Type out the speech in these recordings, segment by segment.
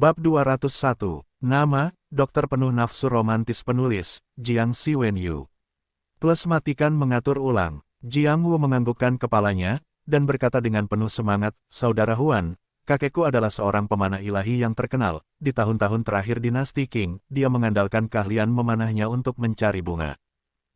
Bab 201. Nama, Dokter Penuh Nafsu Romantis. Penulis, Jiang Siwenyu. Plus matikan mengatur ulang. Jiang Wu menganggukkan kepalanya, dan berkata dengan penuh semangat, Saudara Huan, kakekku adalah seorang pemanah ilahi yang terkenal. Di tahun-tahun terakhir dinasti Qing, dia mengandalkan keahlian memanahnya untuk mencari bunga.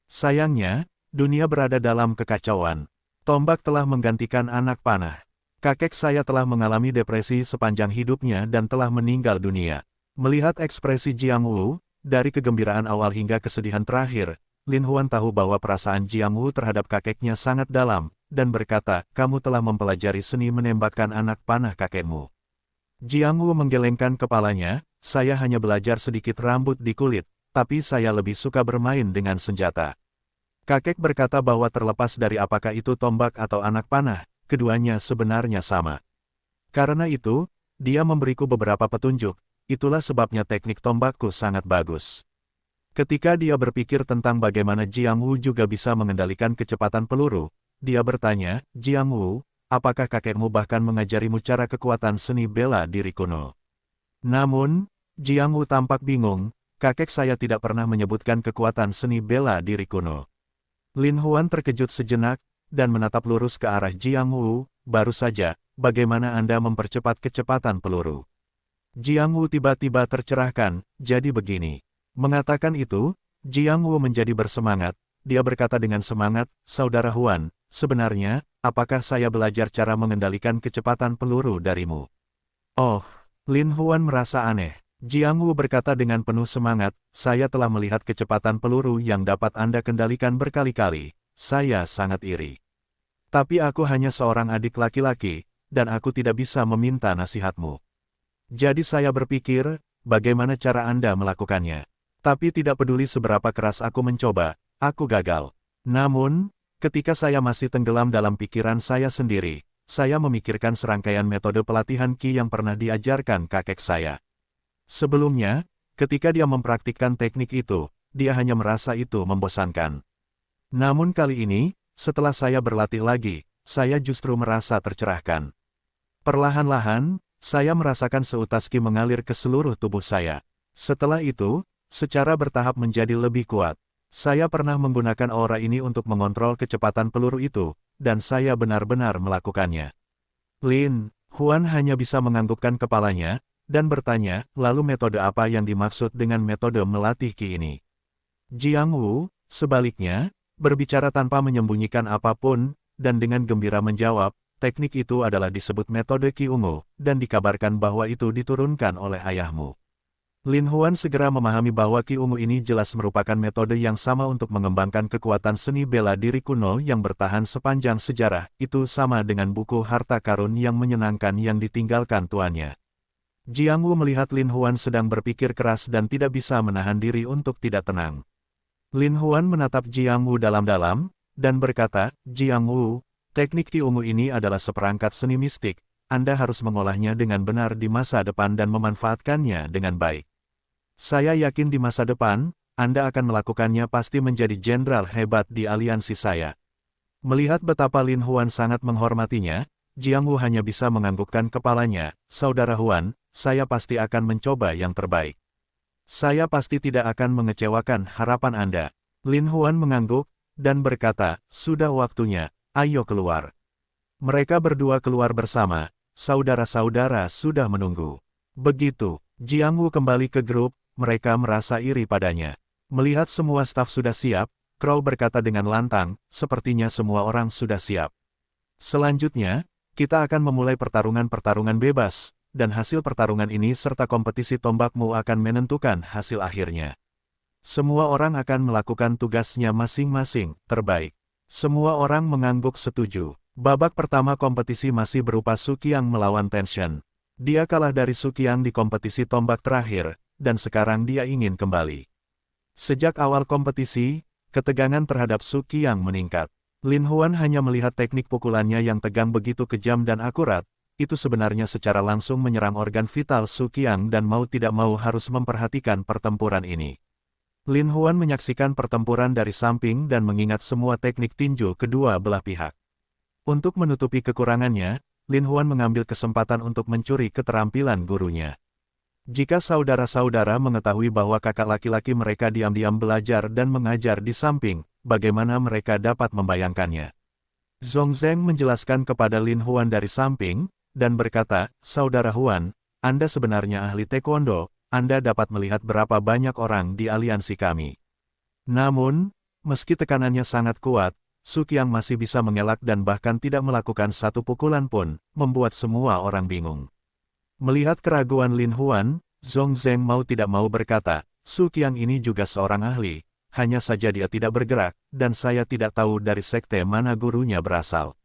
Sayangnya, dunia berada dalam kekacauan. Tombak telah menggantikan anak panah. Kakek saya telah mengalami depresi sepanjang hidupnya dan telah meninggal dunia. Melihat ekspresi Jiang Wu, dari kegembiraan awal hingga kesedihan terakhir, Lin Huan tahu bahwa perasaan Jiang Wu terhadap kakeknya sangat dalam, dan berkata, kamu telah mempelajari seni menembakkan anak panah kakekmu. Jiang Wu menggelengkan kepalanya, saya hanya belajar sedikit rambut di kulit, tapi saya lebih suka bermain dengan senjata. Kakek berkata bahwa terlepas dari apakah itu tombak atau anak panah, keduanya sebenarnya sama. Karena itu, dia memberiku beberapa petunjuk, itulah sebabnya teknik tombakku sangat bagus. Ketika dia berpikir tentang bagaimana Jiang Wu juga bisa mengendalikan kecepatan peluru, dia bertanya, Jiang Wu, apakah kakekmu bahkan mengajarimu cara kekuatan seni bela diri kuno? Namun, Jiang Wu tampak bingung, kakek saya tidak pernah menyebutkan kekuatan seni bela diri kuno. Lin Huan terkejut sejenak, dan menatap lurus ke arah Jiang Wu, baru saja, bagaimana Anda mempercepat kecepatan peluru? Jiang Wu tiba-tiba tercerahkan, jadi begini. Mengatakan itu, Jiang Wu menjadi bersemangat, dia berkata dengan semangat, Saudara Huan, sebenarnya, apakah saya belajar cara mengendalikan kecepatan peluru darimu? Oh, Lin Huan merasa aneh. Jiang Wu berkata dengan penuh semangat, saya telah melihat kecepatan peluru yang dapat Anda kendalikan berkali-kali, saya sangat iri. Tapi aku hanya seorang adik laki-laki, dan aku tidak bisa meminta nasihatmu. Jadi saya berpikir, bagaimana cara Anda melakukannya? Tapi tidak peduli seberapa keras aku mencoba, aku gagal. Namun, ketika saya masih tenggelam dalam pikiran saya sendiri, saya memikirkan serangkaian metode pelatihan Qi yang pernah diajarkan kakek saya. Sebelumnya, ketika dia mempraktikkan teknik itu, dia hanya merasa itu membosankan. Namun kali ini, setelah saya berlatih lagi, saya justru merasa tercerahkan. Perlahan-lahan, saya merasakan seutas Qi mengalir ke seluruh tubuh saya. Setelah itu, secara bertahap menjadi lebih kuat. Saya pernah menggunakan aura ini untuk mengontrol kecepatan peluru itu, dan saya benar-benar melakukannya. Lin Huan hanya bisa menganggukkan kepalanya, dan bertanya, lalu metode apa yang dimaksud dengan metode melatih Qi ini? Jiang Wu, sebaliknya, berbicara tanpa menyembunyikan apapun, dan dengan gembira menjawab, teknik itu adalah disebut metode Qi Ungu, dan dikabarkan bahwa itu diturunkan oleh ayahmu. Lin Huan segera memahami bahwa Qi Ungu ini jelas merupakan metode yang sama untuk mengembangkan kekuatan seni bela diri kuno yang bertahan sepanjang sejarah, itu sama dengan buku harta karun yang menyenangkan yang ditinggalkan tuannya. Jiang Wu melihat Lin Huan sedang berpikir keras dan tidak bisa menahan diri untuk tidak tenang. Lin Huan menatap Jiang Wu dalam-dalam, dan berkata, Jiang Wu, teknik Qi Ungu ini adalah seperangkat seni mistik, Anda harus mengolahnya dengan benar di masa depan dan memanfaatkannya dengan baik. Saya yakin di masa depan, Anda akan melakukannya pasti menjadi jenderal hebat di aliansi saya. Melihat betapa Lin Huan sangat menghormatinya, Jiang Wu hanya bisa menganggukkan kepalanya, Saudara Huan, saya pasti akan mencoba yang terbaik. Saya pasti tidak akan mengecewakan harapan Anda. Lin Huan mengangguk, dan berkata, sudah waktunya, ayo keluar. Mereka berdua keluar bersama, saudara-saudara sudah menunggu. Begitu, Jiang Wu kembali ke grup, mereka merasa iri padanya. Melihat semua staf sudah siap, Crow berkata dengan lantang, sepertinya semua orang sudah siap. Selanjutnya, kita akan memulai pertarungan-pertarungan bebas, dan hasil pertarungan ini serta kompetisi tombakmu akan menentukan hasil akhirnya. Semua orang akan melakukan tugasnya masing-masing, terbaik. Semua orang mengangguk setuju. Babak pertama kompetisi masih berupa Su Qiang melawan Tenshan. Dia kalah dari Su Qiang di kompetisi tombak terakhir, dan sekarang dia ingin kembali. Sejak awal kompetisi, ketegangan terhadap Su Qiang meningkat. Lin Huan hanya melihat teknik pukulannya yang tegang begitu kejam dan akurat, itu sebenarnya secara langsung menyerang organ vital Su Qiang dan mau tidak mau harus memperhatikan pertempuran ini. Lin Huan menyaksikan pertempuran dari samping dan mengingat semua teknik tinju kedua belah pihak. Untuk menutupi kekurangannya, Lin Huan mengambil kesempatan untuk mencuri keterampilan gurunya. Jika saudara-saudara mengetahui bahwa kakak laki-laki mereka diam-diam belajar dan mengajar di samping, bagaimana mereka dapat membayangkannya? Zhong Zheng menjelaskan kepada Lin Huan dari samping, dan berkata, "Saudara Huan, Anda sebenarnya ahli taekwondo, Anda dapat melihat berapa banyak orang di aliansi kami. Namun, meski tekanannya sangat kuat, Su Qiang masih bisa mengelak dan bahkan tidak melakukan satu pukulan pun, membuat semua orang bingung." Melihat keraguan Lin Huan, Zhong Zheng mau tidak mau berkata, "Su Qiang ini juga seorang ahli, hanya saja dia tidak bergerak, dan saya tidak tahu dari sekte mana gurunya berasal.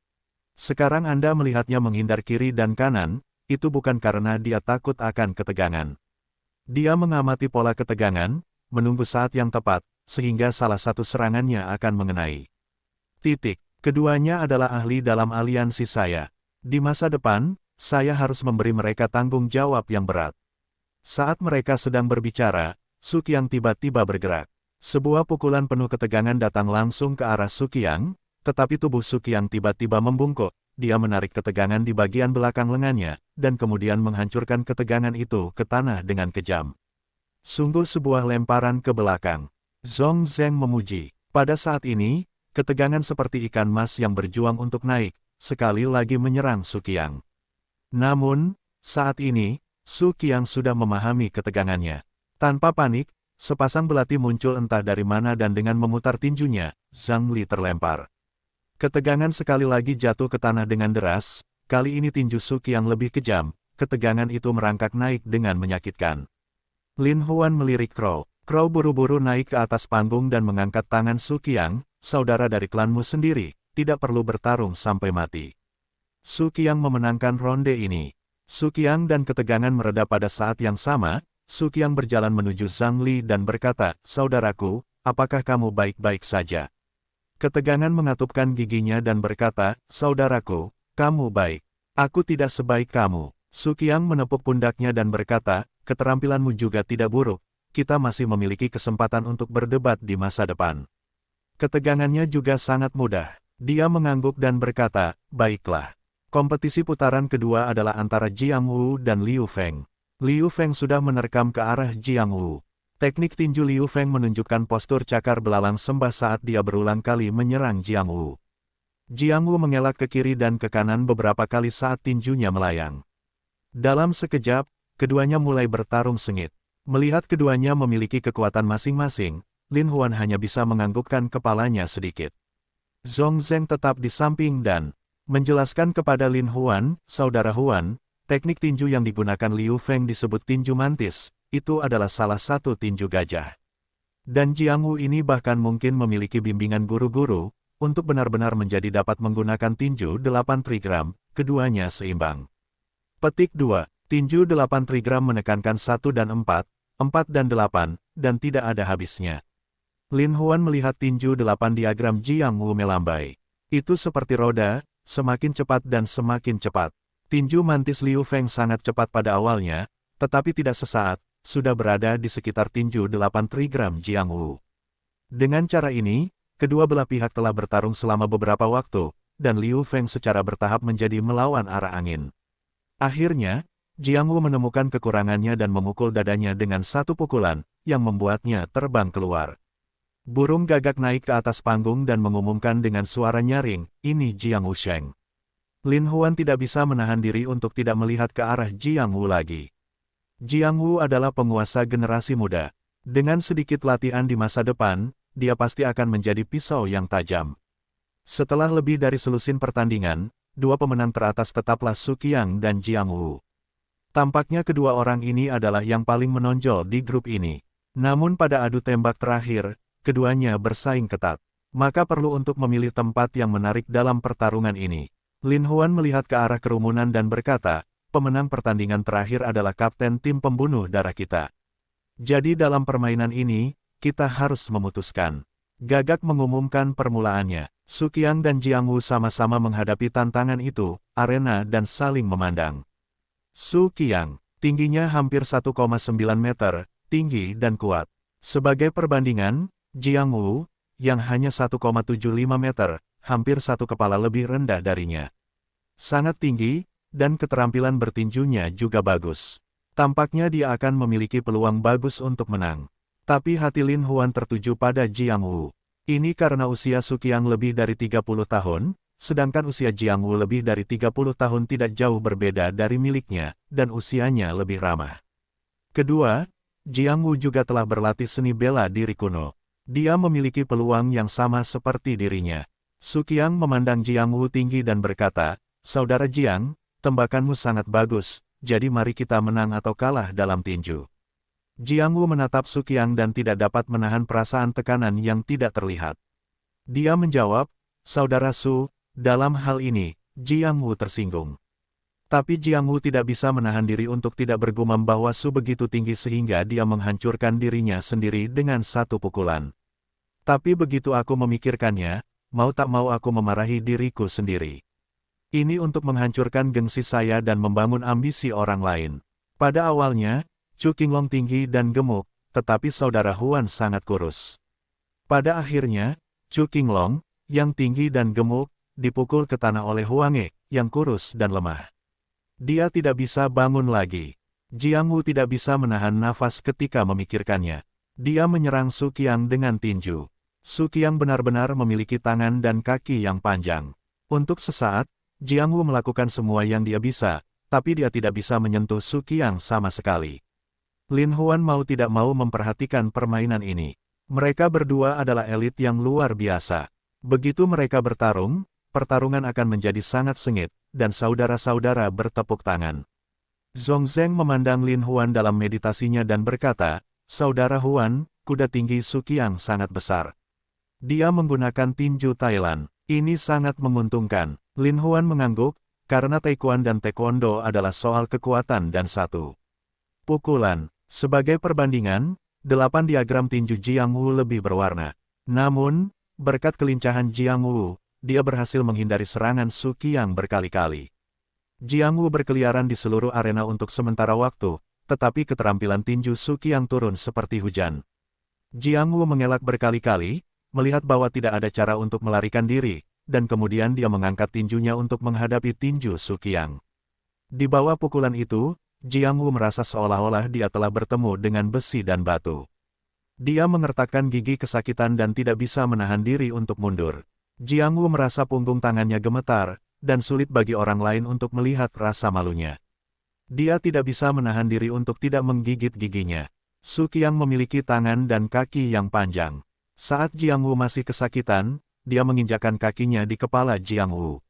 Sekarang Anda melihatnya menghindar kiri dan kanan, itu bukan karena dia takut akan ketegangan. Dia mengamati pola ketegangan, menunggu saat yang tepat, sehingga salah satu serangannya akan mengenai. Keduanya adalah ahli dalam aliansi saya. Di masa depan, saya harus memberi mereka tanggung jawab yang berat." Saat mereka sedang berbicara, Su Qiang tiba-tiba bergerak. Sebuah pukulan penuh ketegangan datang langsung ke arah Su Qiang, tetapi tubuh Su Qiang tiba-tiba membungkuk. Dia menarik ketegangan di bagian belakang lengannya, dan kemudian menghancurkan ketegangan itu ke tanah dengan kejam. Sungguh sebuah lemparan ke belakang. Zhong Zheng memuji. Pada saat ini, ketegangan seperti ikan mas yang berjuang untuk naik, sekali lagi menyerang Su Qiang. Namun, saat ini, Su Qiang sudah memahami ketegangannya. Tanpa panik, sepasang belati muncul entah dari mana dan dengan memutar tinjunya, Zhang Li terlempar. Ketegangan sekali lagi jatuh ke tanah dengan deras, kali ini tinju Su Qiang lebih kejam, ketegangan itu merangkak naik dengan menyakitkan. Lin Huan melirik Crow. Crow buru-buru naik ke atas panggung dan mengangkat tangan Su Qiang, "Saudara dari klanmu sendiri, tidak perlu bertarung sampai mati." Su Qiang memenangkan ronde ini. Su Qiang dan ketegangan mereda pada saat yang sama. Su Qiang berjalan menuju Zhang Li dan berkata, "Saudaraku, apakah kamu baik-baik saja?" Ketegangan mengatupkan giginya dan berkata, "Saudaraku, kamu baik. Aku tidak sebaik kamu." Su Qiang menepuk pundaknya dan berkata, "Keterampilanmu juga tidak buruk. Kita masih memiliki kesempatan untuk berdebat di masa depan." Ketegangannya juga sangat mudah. Dia mengangguk dan berkata, "Baiklah." Kompetisi putaran kedua adalah antara Jiang Wu dan Liu Feng. Liu Feng sudah menerkam ke arah Jiang Wu. Teknik tinju Liu Feng menunjukkan postur cakar belalang sembah saat dia berulang kali menyerang Jiang Wu. Jiang Wu mengelak ke kiri dan ke kanan beberapa kali saat tinjunya melayang. Dalam sekejap, keduanya mulai bertarung sengit. Melihat keduanya memiliki kekuatan masing-masing, Lin Huan hanya bisa menganggukkan kepalanya sedikit. Zhong Zheng tetap di samping dan menjelaskan kepada Lin Huan, "Saudara Huan, teknik tinju yang digunakan Liu Feng disebut tinju mantis, itu adalah salah satu tinju gajah. Dan Jiang Wu ini bahkan mungkin memiliki bimbingan guru-guru, untuk benar-benar menjadi dapat menggunakan tinju 8 trigram, keduanya seimbang." Petik 2. Tinju 8 trigram menekankan 1 dan 4, 4 dan 8, dan tidak ada habisnya. Lin Huan melihat tinju 8 diagram Jiang Wu melambai. Itu seperti roda, semakin cepat dan semakin cepat. Tinju mantis Liu Feng sangat cepat pada awalnya, tetapi tidak sesaat, sudah berada di sekitar tinju 8 trigram Jiang Wu. Dengan cara ini, kedua belah pihak telah bertarung selama beberapa waktu, dan Liu Feng secara bertahap menjadi melawan arah angin. Akhirnya, Jiang Wu menemukan kekurangannya dan memukul dadanya dengan satu pukulan, yang membuatnya terbang keluar. Burung gagak naik ke atas panggung dan mengumumkan dengan suara nyaring, "Ini Jiang Wu Sheng." Lin Huan tidak bisa menahan diri untuk tidak melihat ke arah Jiang Wu lagi. Jiang Wu adalah penguasa generasi muda. Dengan sedikit latihan di masa depan, dia pasti akan menjadi pisau yang tajam. Setelah lebih dari selusin pertandingan, dua pemenang teratas tetaplah Su Qiang dan Jiang Wu. Tampaknya kedua orang ini adalah yang paling menonjol di grup ini. Namun pada adu tembak terakhir, keduanya bersaing ketat. Maka perlu untuk memilih tempat yang menarik dalam pertarungan ini. Lin Huan melihat ke arah kerumunan dan berkata, "Pemenang pertandingan terakhir adalah kapten tim pembunuh darah kita. Jadi dalam permainan ini, kita harus memutuskan." Gagak mengumumkan permulaannya. Su Qiang dan Jiang Wu sama-sama menghadapi tantangan itu, arena dan saling memandang. Su Qiang, tingginya hampir 1,9 meter, tinggi dan kuat. Sebagai perbandingan, Jiang Wu, yang hanya 1,75 meter, hampir satu kepala lebih rendah darinya. Sangat tinggi, dan keterampilan bertinjunya juga bagus. Tampaknya dia akan memiliki peluang bagus untuk menang. Tapi hati Lin Huan tertuju pada Jiang Wu. Ini karena usia Su Qiang lebih dari 30 tahun, sedangkan usia Jiang Wu lebih dari 30 tahun tidak jauh berbeda dari miliknya, dan usianya lebih ramah. Kedua, Jiang Wu juga telah berlatih seni bela diri kuno. Dia memiliki peluang yang sama seperti dirinya. Su Qiang memandang Jiang Wu tinggi dan berkata, "Saudara Jiang, tembakanmu sangat bagus, jadi mari kita menang atau kalah dalam tinju." Jiang Wu menatap Su Qiang dan tidak dapat menahan perasaan tekanan yang tidak terlihat. Dia menjawab, "Saudara Su, dalam hal ini, Jiang Wu tersinggung." Tapi Jiang Wu tidak bisa menahan diri untuk tidak bergumam bahwa Su begitu tinggi sehingga dia menghancurkan dirinya sendiri dengan satu pukulan. Tapi begitu aku memikirkannya, mau tak mau aku memarahi diriku sendiri. Ini untuk menghancurkan gengsi saya dan membangun ambisi orang lain. Pada awalnya, Chu Qinglong tinggi dan gemuk, tetapi saudara Huan sangat kurus. Pada akhirnya, Chu Qinglong, yang tinggi dan gemuk, dipukul ke tanah oleh Huang Ye, yang kurus dan lemah. Dia tidak bisa bangun lagi. Jiang Wu tidak bisa menahan nafas ketika memikirkannya. Dia menyerang Su Qiang dengan tinju. Su Qiang benar-benar memiliki tangan dan kaki yang panjang. Untuk sesaat, Jiang Wu melakukan semua yang dia bisa, tapi dia tidak bisa menyentuh Su Qiang sama sekali. Lin Huan mau tidak mau memperhatikan permainan ini. Mereka berdua adalah elit yang luar biasa. Begitu mereka bertarung, pertarungan akan menjadi sangat sengit, dan saudara-saudara bertepuk tangan. Zhong Zheng memandang Lin Huan dalam meditasinya dan berkata, "Saudara Huan, kuda tinggi Su Qiang sangat besar. Dia menggunakan tinju Thailand. Ini sangat menguntungkan." Lin Huan mengangguk, karena Taekwondo dan Taekwondo adalah soal kekuatan dan satu pukulan. Sebagai perbandingan, 8 diagram tinju Jiang Wu lebih berwarna. Namun, berkat kelincahan Jiang Wu, dia berhasil menghindari serangan Su Qiang berkali-kali. Jiang Wu berkeliaran di seluruh arena untuk sementara waktu, tetapi keterampilan tinju Su Qiang turun seperti hujan. Jiang Wu mengelak berkali-kali, melihat bahwa tidak ada cara untuk melarikan diri, dan kemudian dia mengangkat tinjunya untuk menghadapi tinju Su Qiang. Di bawah pukulan itu, Jiang Wu merasa seolah-olah dia telah bertemu dengan besi dan batu. Dia mengertakkan gigi kesakitan dan tidak bisa menahan diri untuk mundur. Jiang Wu merasa punggung tangannya gemetar, dan sulit bagi orang lain untuk melihat rasa malunya. Dia tidak bisa menahan diri untuk tidak menggigit giginya. Su Qiang memiliki tangan dan kaki yang panjang. Saat Jiang Wu masih kesakitan, dia menginjakkan kakinya di kepala Jiang Wu.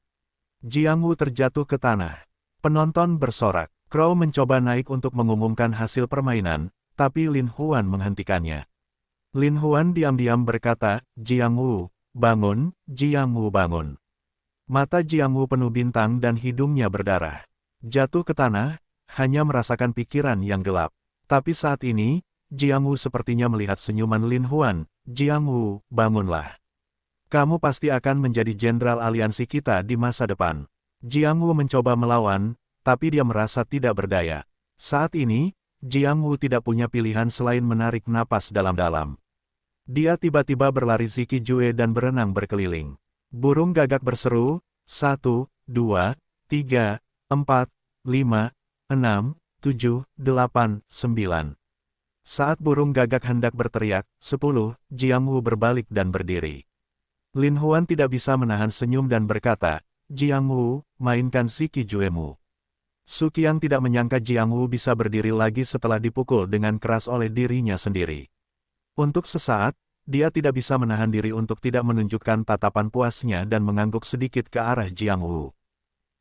Jiang Wu terjatuh ke tanah. Penonton bersorak. Crow mencoba naik untuk mengumumkan hasil permainan, tapi Lin Huan menghentikannya. Lin Huan diam-diam berkata, "Jiang Wu, bangun, Jiang Wu bangun." Mata Jiang Wu penuh bintang dan hidungnya berdarah. Jatuh ke tanah, hanya merasakan pikiran yang gelap. Tapi saat ini, Jiang Wu sepertinya melihat senyuman Lin Huan. "Jiang Wu, bangunlah. Kamu pasti akan menjadi jenderal aliansi kita di masa depan." Jiang Wu mencoba melawan, tapi dia merasa tidak berdaya. Saat ini, Jiang Wu tidak punya pilihan selain menarik napas dalam-dalam. Dia tiba-tiba berlari Ziki Jue dan berenang berkeliling. Burung gagak berseru, 1, 2, 3, 4, 5, 6, 7, 8, 9. Saat burung gagak hendak berteriak, 10, Jiang Wu berbalik dan berdiri. Lin Huan tidak bisa menahan senyum dan berkata, "Jiang Wu, mainkan Ziki Jue-mu." Su Qiang tidak menyangka Jiang Wu bisa berdiri lagi setelah dipukul dengan keras oleh dirinya sendiri. Untuk sesaat, dia tidak bisa menahan diri untuk tidak menunjukkan tatapan puasnya dan mengangguk sedikit ke arah Jiang Wu.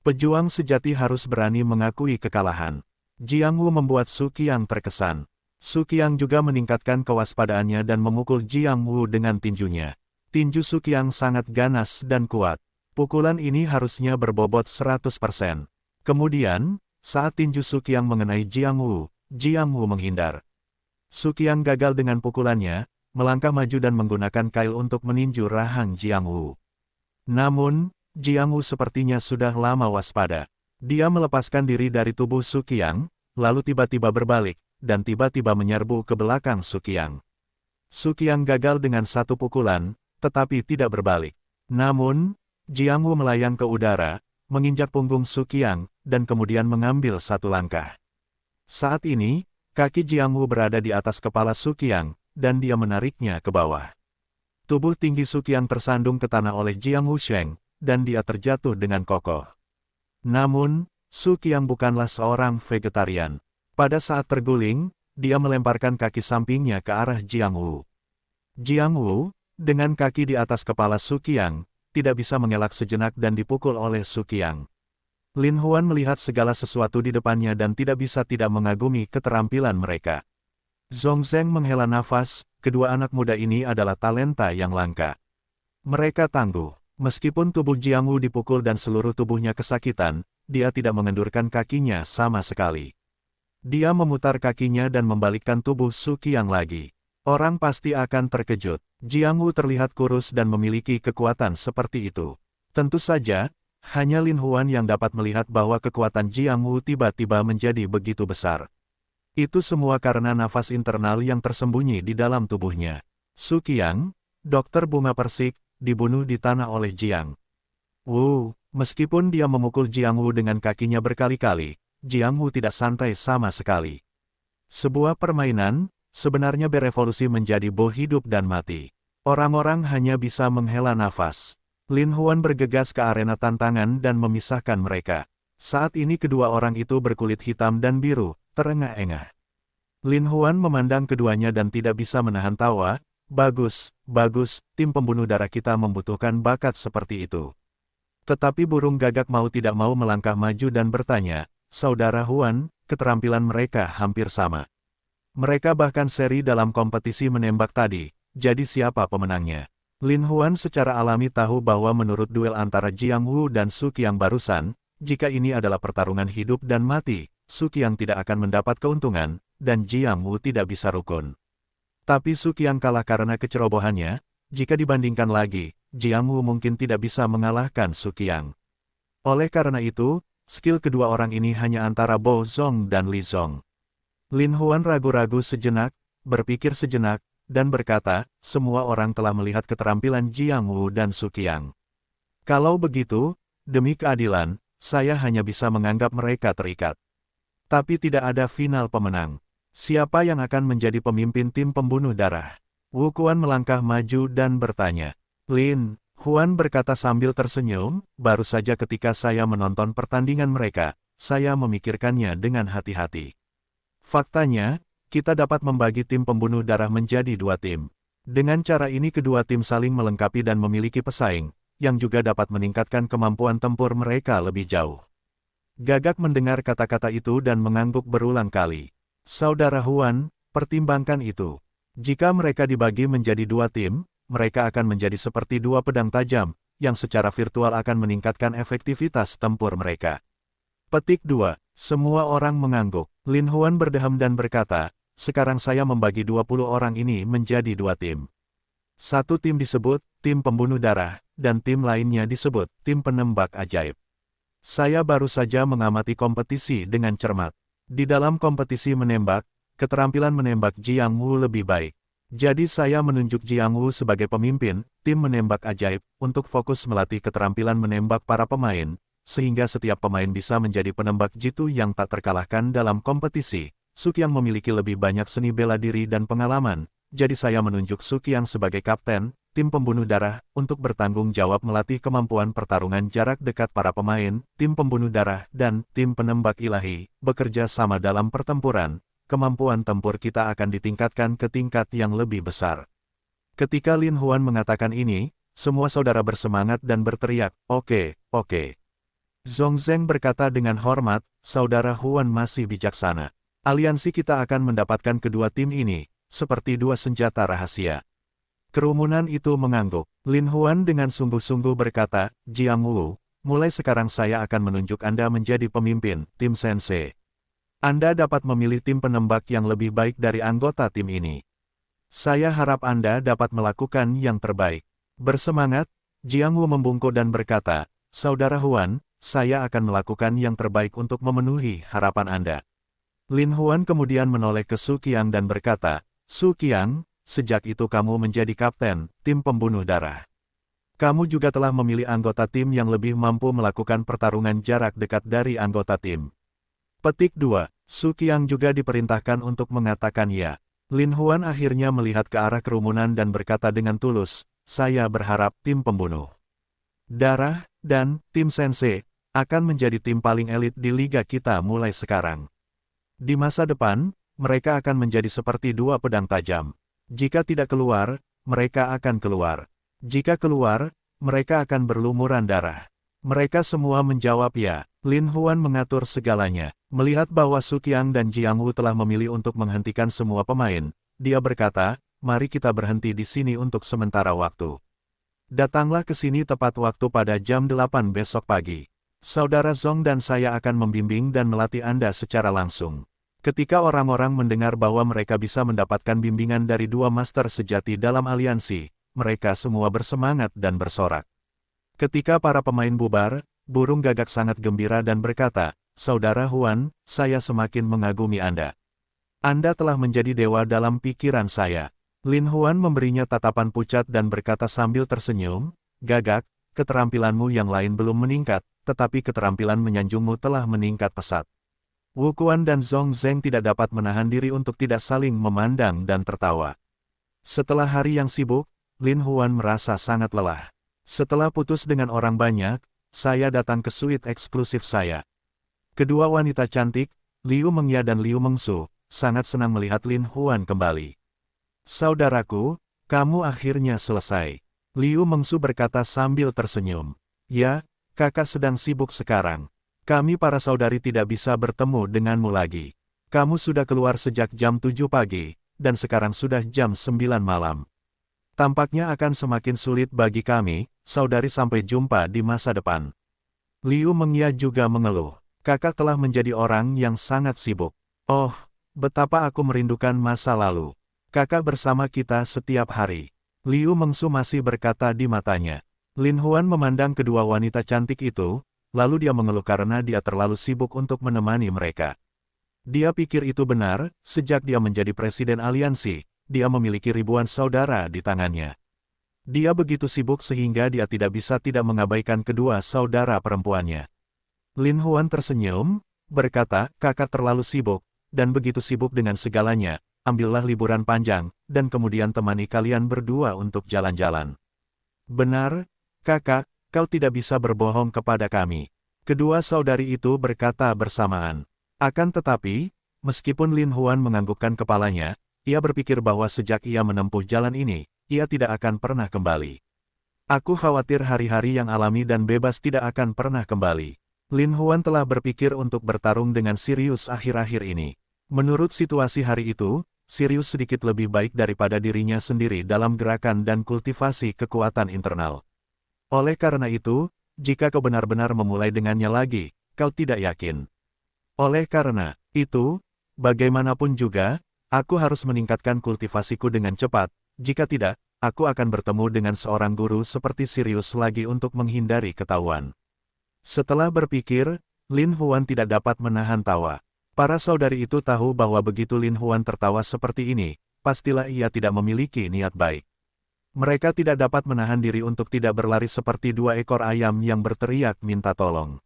Pejuang sejati harus berani mengakui kekalahan. Jiang Wu membuat Su Qiang terkesan. Su Qiang juga meningkatkan kewaspadaannya dan memukul Jiang Wu dengan tinjunya. Tinju Su Qiang sangat ganas dan kuat. Pukulan ini harusnya berbobot 100%. Kemudian, saat tinju Su Qiang mengenai Jiang Wu menghindar. Su Qiang gagal dengan pukulannya, melangkah maju dan menggunakan kail untuk meninju rahang Jiang Wu. Namun, Jiang Wu sepertinya sudah lama waspada. Dia melepaskan diri dari tubuh Su Qiang, lalu tiba-tiba berbalik, dan tiba-tiba menyerbu ke belakang Su Qiang. Su Qiang gagal dengan satu pukulan, tetapi tidak berbalik. Namun, Jiang Wu melayang ke udara, menginjak punggung Su Qiang, dan kemudian mengambil satu langkah. Saat ini, kaki Jiang Wu berada di atas kepala Su Qiang, dan dia menariknya ke bawah. Tubuh tinggi Su Qiang tersandung ke tanah oleh Jiang Wusheng, dan dia terjatuh dengan kokoh. Namun, Su Qiang bukanlah seorang vegetarian. Pada saat terguling, dia melemparkan kaki sampingnya ke arah Jiang Wu. Jiang Wu, dengan kaki di atas kepala Su Qiang, tidak bisa mengelak sejenak dan dipukul oleh Su Qiang. Lin Huan melihat segala sesuatu di depannya dan tidak bisa tidak mengagumi keterampilan mereka. Zhong Zheng menghela nafas, kedua anak muda ini adalah talenta yang langka. Mereka tangguh. Meskipun tubuh Jiang Wu dipukul dan seluruh tubuhnya kesakitan, dia tidak mengendurkan kakinya sama sekali. Dia memutar kakinya dan membalikkan tubuh Su Qiang lagi. Orang pasti akan terkejut. Jiang Wu terlihat kurus dan memiliki kekuatan seperti itu. Tentu saja, hanya Lin Huan yang dapat melihat bahwa kekuatan Jiang Wu tiba-tiba menjadi begitu besar. Itu semua karena nafas internal yang tersembunyi di dalam tubuhnya. Su Qiang, dokter bunga persik, dibunuh di tanah oleh Jiang Wu. Meskipun dia memukul Jiang Wu dengan kakinya berkali-kali, Jiang Wu tidak santai sama sekali. Sebuah permainan, sebenarnya berevolusi menjadi boh hidup dan mati. Orang-orang hanya bisa menghela nafas. Lin Huan bergegas ke arena tantangan dan memisahkan mereka. Saat ini kedua orang itu berkulit hitam dan biru, terengah-engah. Lin Huan memandang keduanya dan tidak bisa menahan tawa. Bagus, bagus, tim pembunuh darah kita membutuhkan bakat seperti itu. Tetapi burung gagak mau tidak mau melangkah maju dan bertanya, Saudara Huan, keterampilan mereka hampir sama. Mereka bahkan seri dalam kompetisi menembak tadi, jadi siapa pemenangnya? Lin Huan secara alami tahu bahwa menurut duel antara Jiang Wu dan Su Qiang barusan, jika ini adalah pertarungan hidup dan mati, Su Qiang tidak akan mendapat keuntungan, dan Jiang Wu tidak bisa rukun. Tapi Su Qiang kalah karena kecerobohannya. Jika dibandingkan lagi, Jiang Wu mungkin tidak bisa mengalahkan Su Qiang. Oleh karena itu, skill kedua orang ini hanya antara Bo Zong dan Li Zong. Lin Huan ragu-ragu sejenak, berpikir sejenak, dan berkata, semua orang telah melihat keterampilan Jiang Wu dan Su Qiang. Kalau begitu, demi keadilan, saya hanya bisa menganggap mereka terikat. Tapi tidak ada final pemenang. Siapa yang akan menjadi pemimpin tim pembunuh darah? Wu Quan melangkah maju dan bertanya. Lin Huan berkata sambil tersenyum, baru saja ketika saya menonton pertandingan mereka, saya memikirkannya dengan hati-hati. Faktanya, kita dapat membagi tim pembunuh darah menjadi dua tim. Dengan cara ini kedua tim saling melengkapi dan memiliki pesaing, yang juga dapat meningkatkan kemampuan tempur mereka lebih jauh. Gagak mendengar kata-kata itu dan mengangguk berulang kali. Saudara Huan, pertimbangkan itu. Jika mereka dibagi menjadi dua tim, mereka akan menjadi seperti dua pedang tajam, yang secara virtual akan meningkatkan efektivitas tempur mereka. Petik 2. Semua orang mengangguk. Lin Huan berdeham dan berkata, sekarang saya membagi 20 orang ini menjadi dua tim. Satu tim disebut, tim pembunuh darah, dan tim lainnya disebut, tim penembak ajaib. Saya baru saja mengamati kompetisi dengan cermat. Di dalam kompetisi menembak, keterampilan menembak Jiang Wu lebih baik. Jadi saya menunjuk Jiang Wu sebagai pemimpin, tim menembak ajaib, untuk fokus melatih keterampilan menembak para pemain, sehingga setiap pemain bisa menjadi penembak jitu yang tak terkalahkan dalam kompetisi. Su Qiang memiliki lebih banyak seni bela diri dan pengalaman, jadi saya menunjuk Su Qiang sebagai kapten, tim pembunuh darah, untuk bertanggung jawab melatih kemampuan pertarungan jarak dekat para pemain, tim pembunuh darah, dan tim penembak ilahi, bekerja sama dalam pertempuran. Kemampuan tempur kita akan ditingkatkan ke tingkat yang lebih besar. Ketika Lin Huan mengatakan ini, semua saudara bersemangat dan berteriak, oke, oke. Zhong Zheng berkata dengan hormat, Saudara Huan masih bijaksana. Aliansi kita akan mendapatkan kedua tim ini, seperti dua senjata rahasia. Kerumunan itu mengangguk. Lin Huan dengan sungguh-sungguh berkata, Jiang Wu, mulai sekarang saya akan menunjuk Anda menjadi pemimpin, tim Sensei. Anda dapat memilih tim penembak yang lebih baik dari anggota tim ini. Saya harap Anda dapat melakukan yang terbaik. Bersemangat, Jiang Wu membungkuk dan berkata, Saudara Huan, saya akan melakukan yang terbaik untuk memenuhi harapan Anda. Lin Huan kemudian menoleh ke Su Qiang dan berkata, Su Qiang, sejak itu kamu menjadi kapten, tim pembunuh darah. Kamu juga telah memilih anggota tim yang lebih mampu melakukan pertarungan jarak dekat dari anggota tim. Petik 2. Su Qiang juga diperintahkan untuk mengatakan ya. Lin Huan akhirnya melihat ke arah kerumunan dan berkata dengan tulus, saya berharap tim pembunuh darah dan tim Sensei akan menjadi tim paling elit di liga kita mulai sekarang. Di masa depan, mereka akan menjadi seperti dua pedang tajam. Jika tidak keluar, mereka akan keluar. Jika keluar, mereka akan berlumuran darah. Mereka semua menjawab ya. Lin Huan mengatur segalanya. Melihat bahwa Su Qiang dan Jiang Wu telah memilih untuk menghentikan semua pemain, dia berkata, mari kita berhenti di sini untuk sementara waktu. Datanglah ke sini tepat waktu pada jam 8 besok pagi. Saudara Zong dan saya akan membimbing dan melatih Anda secara langsung. Ketika orang-orang mendengar bahwa mereka bisa mendapatkan bimbingan dari dua master sejati dalam aliansi, mereka semua bersemangat dan bersorak. Ketika para pemain bubar, burung gagak sangat gembira dan berkata, Saudara Huan, saya semakin mengagumi Anda. Anda telah menjadi dewa dalam pikiran saya. Lin Huan memberinya tatapan pucat dan berkata sambil tersenyum, Gagak, keterampilanmu yang lain belum meningkat, tetapi keterampilan menyanjungmu telah meningkat pesat. Wu Quan dan Zong Zeng tidak dapat menahan diri untuk tidak saling memandang dan tertawa. Setelah hari yang sibuk, Lin Huan merasa sangat lelah. Setelah putus dengan orang banyak, saya datang ke suite eksklusif saya. Kedua wanita cantik, Liu Mengya dan Liu Mengsu, sangat senang melihat Lin Huan kembali. Saudaraku, kamu akhirnya selesai. Liu Mengsu berkata sambil tersenyum. Ya, kakak sedang sibuk sekarang. Kami para saudari tidak bisa bertemu denganmu lagi. Kamu sudah keluar sejak jam 7 pagi, dan sekarang sudah jam 9 malam. Tampaknya akan semakin sulit bagi kami, saudari sampai jumpa di masa depan. Liu Mengya juga mengeluh. Kakak telah menjadi orang yang sangat sibuk. Oh, betapa aku merindukan masa lalu. Kakak bersama kita setiap hari. Liu Mengsu masih berkata di matanya. Lin Huan memandang kedua wanita cantik itu, lalu dia mengeluh karena dia terlalu sibuk untuk menemani mereka. Dia pikir itu benar, sejak dia menjadi presiden aliansi, dia memiliki ribuan saudara di tangannya. Dia begitu sibuk sehingga dia tidak bisa tidak mengabaikan kedua saudara perempuannya. Lin Huan tersenyum, berkata, kakak terlalu sibuk, dan begitu sibuk dengan segalanya. Ambillah liburan panjang, dan kemudian temani kalian berdua untuk jalan-jalan. Benar, kakak, kau tidak bisa berbohong kepada kami. Kedua saudari itu berkata bersamaan. Akan tetapi, meskipun Lin Huan menganggukkan kepalanya, ia berpikir bahwa sejak ia menempuh jalan ini, ia tidak akan pernah kembali. Aku khawatir hari-hari yang alami dan bebas tidak akan pernah kembali. Lin Huan telah berpikir untuk bertarung dengan Sirius akhir-akhir ini. Menurut situasi hari itu, Sirius sedikit lebih baik daripada dirinya sendiri dalam gerakan dan kultivasi kekuatan internal. Oleh karena itu, jika kau benar-benar memulai dengannya lagi, kau tidak yakin. Oleh karena itu, bagaimanapun juga, aku harus meningkatkan kultivasiku dengan cepat, jika tidak, aku akan bertemu dengan seorang guru seperti Sirius lagi untuk menghindari ketahuan. Setelah berpikir, Lin Huan tidak dapat menahan tawa. Para saudari itu tahu bahwa begitu Lin Huan tertawa seperti ini, pastilah ia tidak memiliki niat baik. Mereka tidak dapat menahan diri untuk tidak berlari seperti dua ekor ayam yang berteriak minta tolong.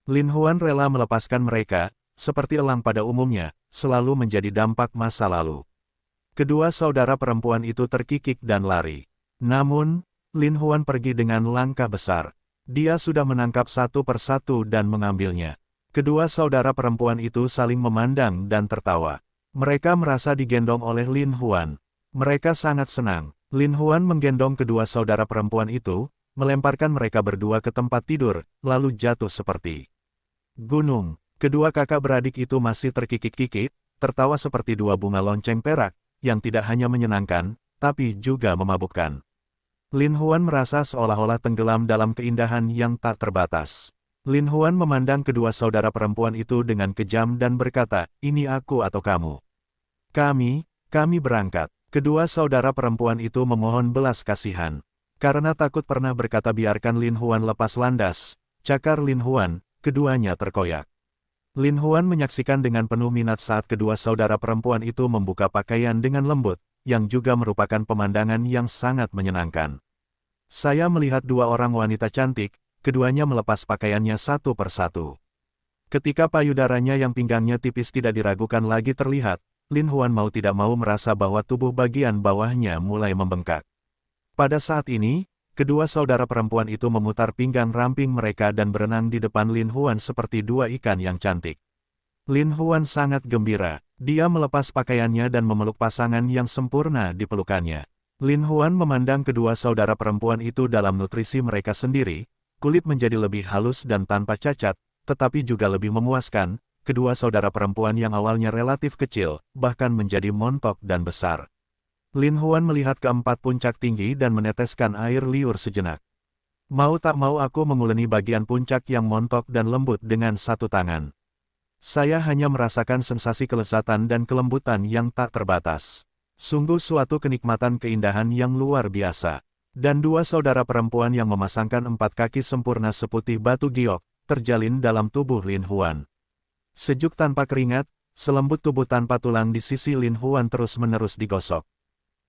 Lin Huan rela melepaskan mereka, seperti elang pada umumnya, selalu menjadi dampak masa lalu. Kedua saudara perempuan itu terkikik dan lari. Namun, Lin Huan pergi dengan langkah besar. Dia sudah menangkap satu persatu dan mengambilnya. Kedua saudara perempuan itu saling memandang dan tertawa. Mereka merasa digendong oleh Lin Huan. Mereka sangat senang. Lin Huan menggendong kedua saudara perempuan itu, melemparkan mereka berdua ke tempat tidur, lalu jatuh seperti gunung. Kedua kakak beradik itu masih terkikik-kikik, tertawa seperti dua bunga lonceng perak, yang tidak hanya menyenangkan, tapi juga memabukkan. Lin Huan merasa seolah-olah tenggelam dalam keindahan yang tak terbatas. Lin Huan memandang kedua saudara perempuan itu dengan kejam dan berkata, ini aku atau kamu? Kami berangkat. Kedua saudara perempuan itu memohon belas kasihan. Karena takut pernah berkata biarkan Lin Huan lepas landas, cakar Lin Huan, keduanya terkoyak. Lin Huan menyaksikan dengan penuh minat saat kedua saudara perempuan itu membuka pakaian dengan lembut, yang juga merupakan pemandangan yang sangat menyenangkan. Saya melihat dua orang wanita cantik, keduanya melepas pakaiannya satu persatu. Ketika payudaranya yang pinggangnya tipis tidak diragukan lagi terlihat, Lin Huan mau tidak mau merasa bahwa tubuh bagian bawahnya mulai membengkak. Pada saat ini, kedua saudara perempuan itu memutar pinggang ramping mereka dan berenang di depan Lin Huan seperti dua ikan yang cantik. Lin Huan sangat gembira. Dia melepas pakaiannya dan memeluk pasangan yang sempurna di pelukannya. Lin Huan memandang kedua saudara perempuan itu dalam nutrisi mereka sendiri, kulit menjadi lebih halus dan tanpa cacat, tetapi juga lebih memuaskan. Kedua saudara perempuan yang awalnya relatif kecil, bahkan menjadi montok dan besar. Lin Huan melihat keempat puncak tinggi dan meneteskan air liur sejenak. Mau tak mau aku menguleni bagian puncak yang montok dan lembut dengan satu tangan. Saya hanya merasakan sensasi kelezatan dan kelembutan yang tak terbatas. Sungguh suatu kenikmatan keindahan yang luar biasa. Dan dua saudara perempuan yang memasangkan 4 kaki sempurna seputih batu giok, terjalin dalam tubuh Lin Huan. Sejuk tanpa keringat, selembut tubuh tanpa tulang di sisi Lin Huan terus-menerus digosok.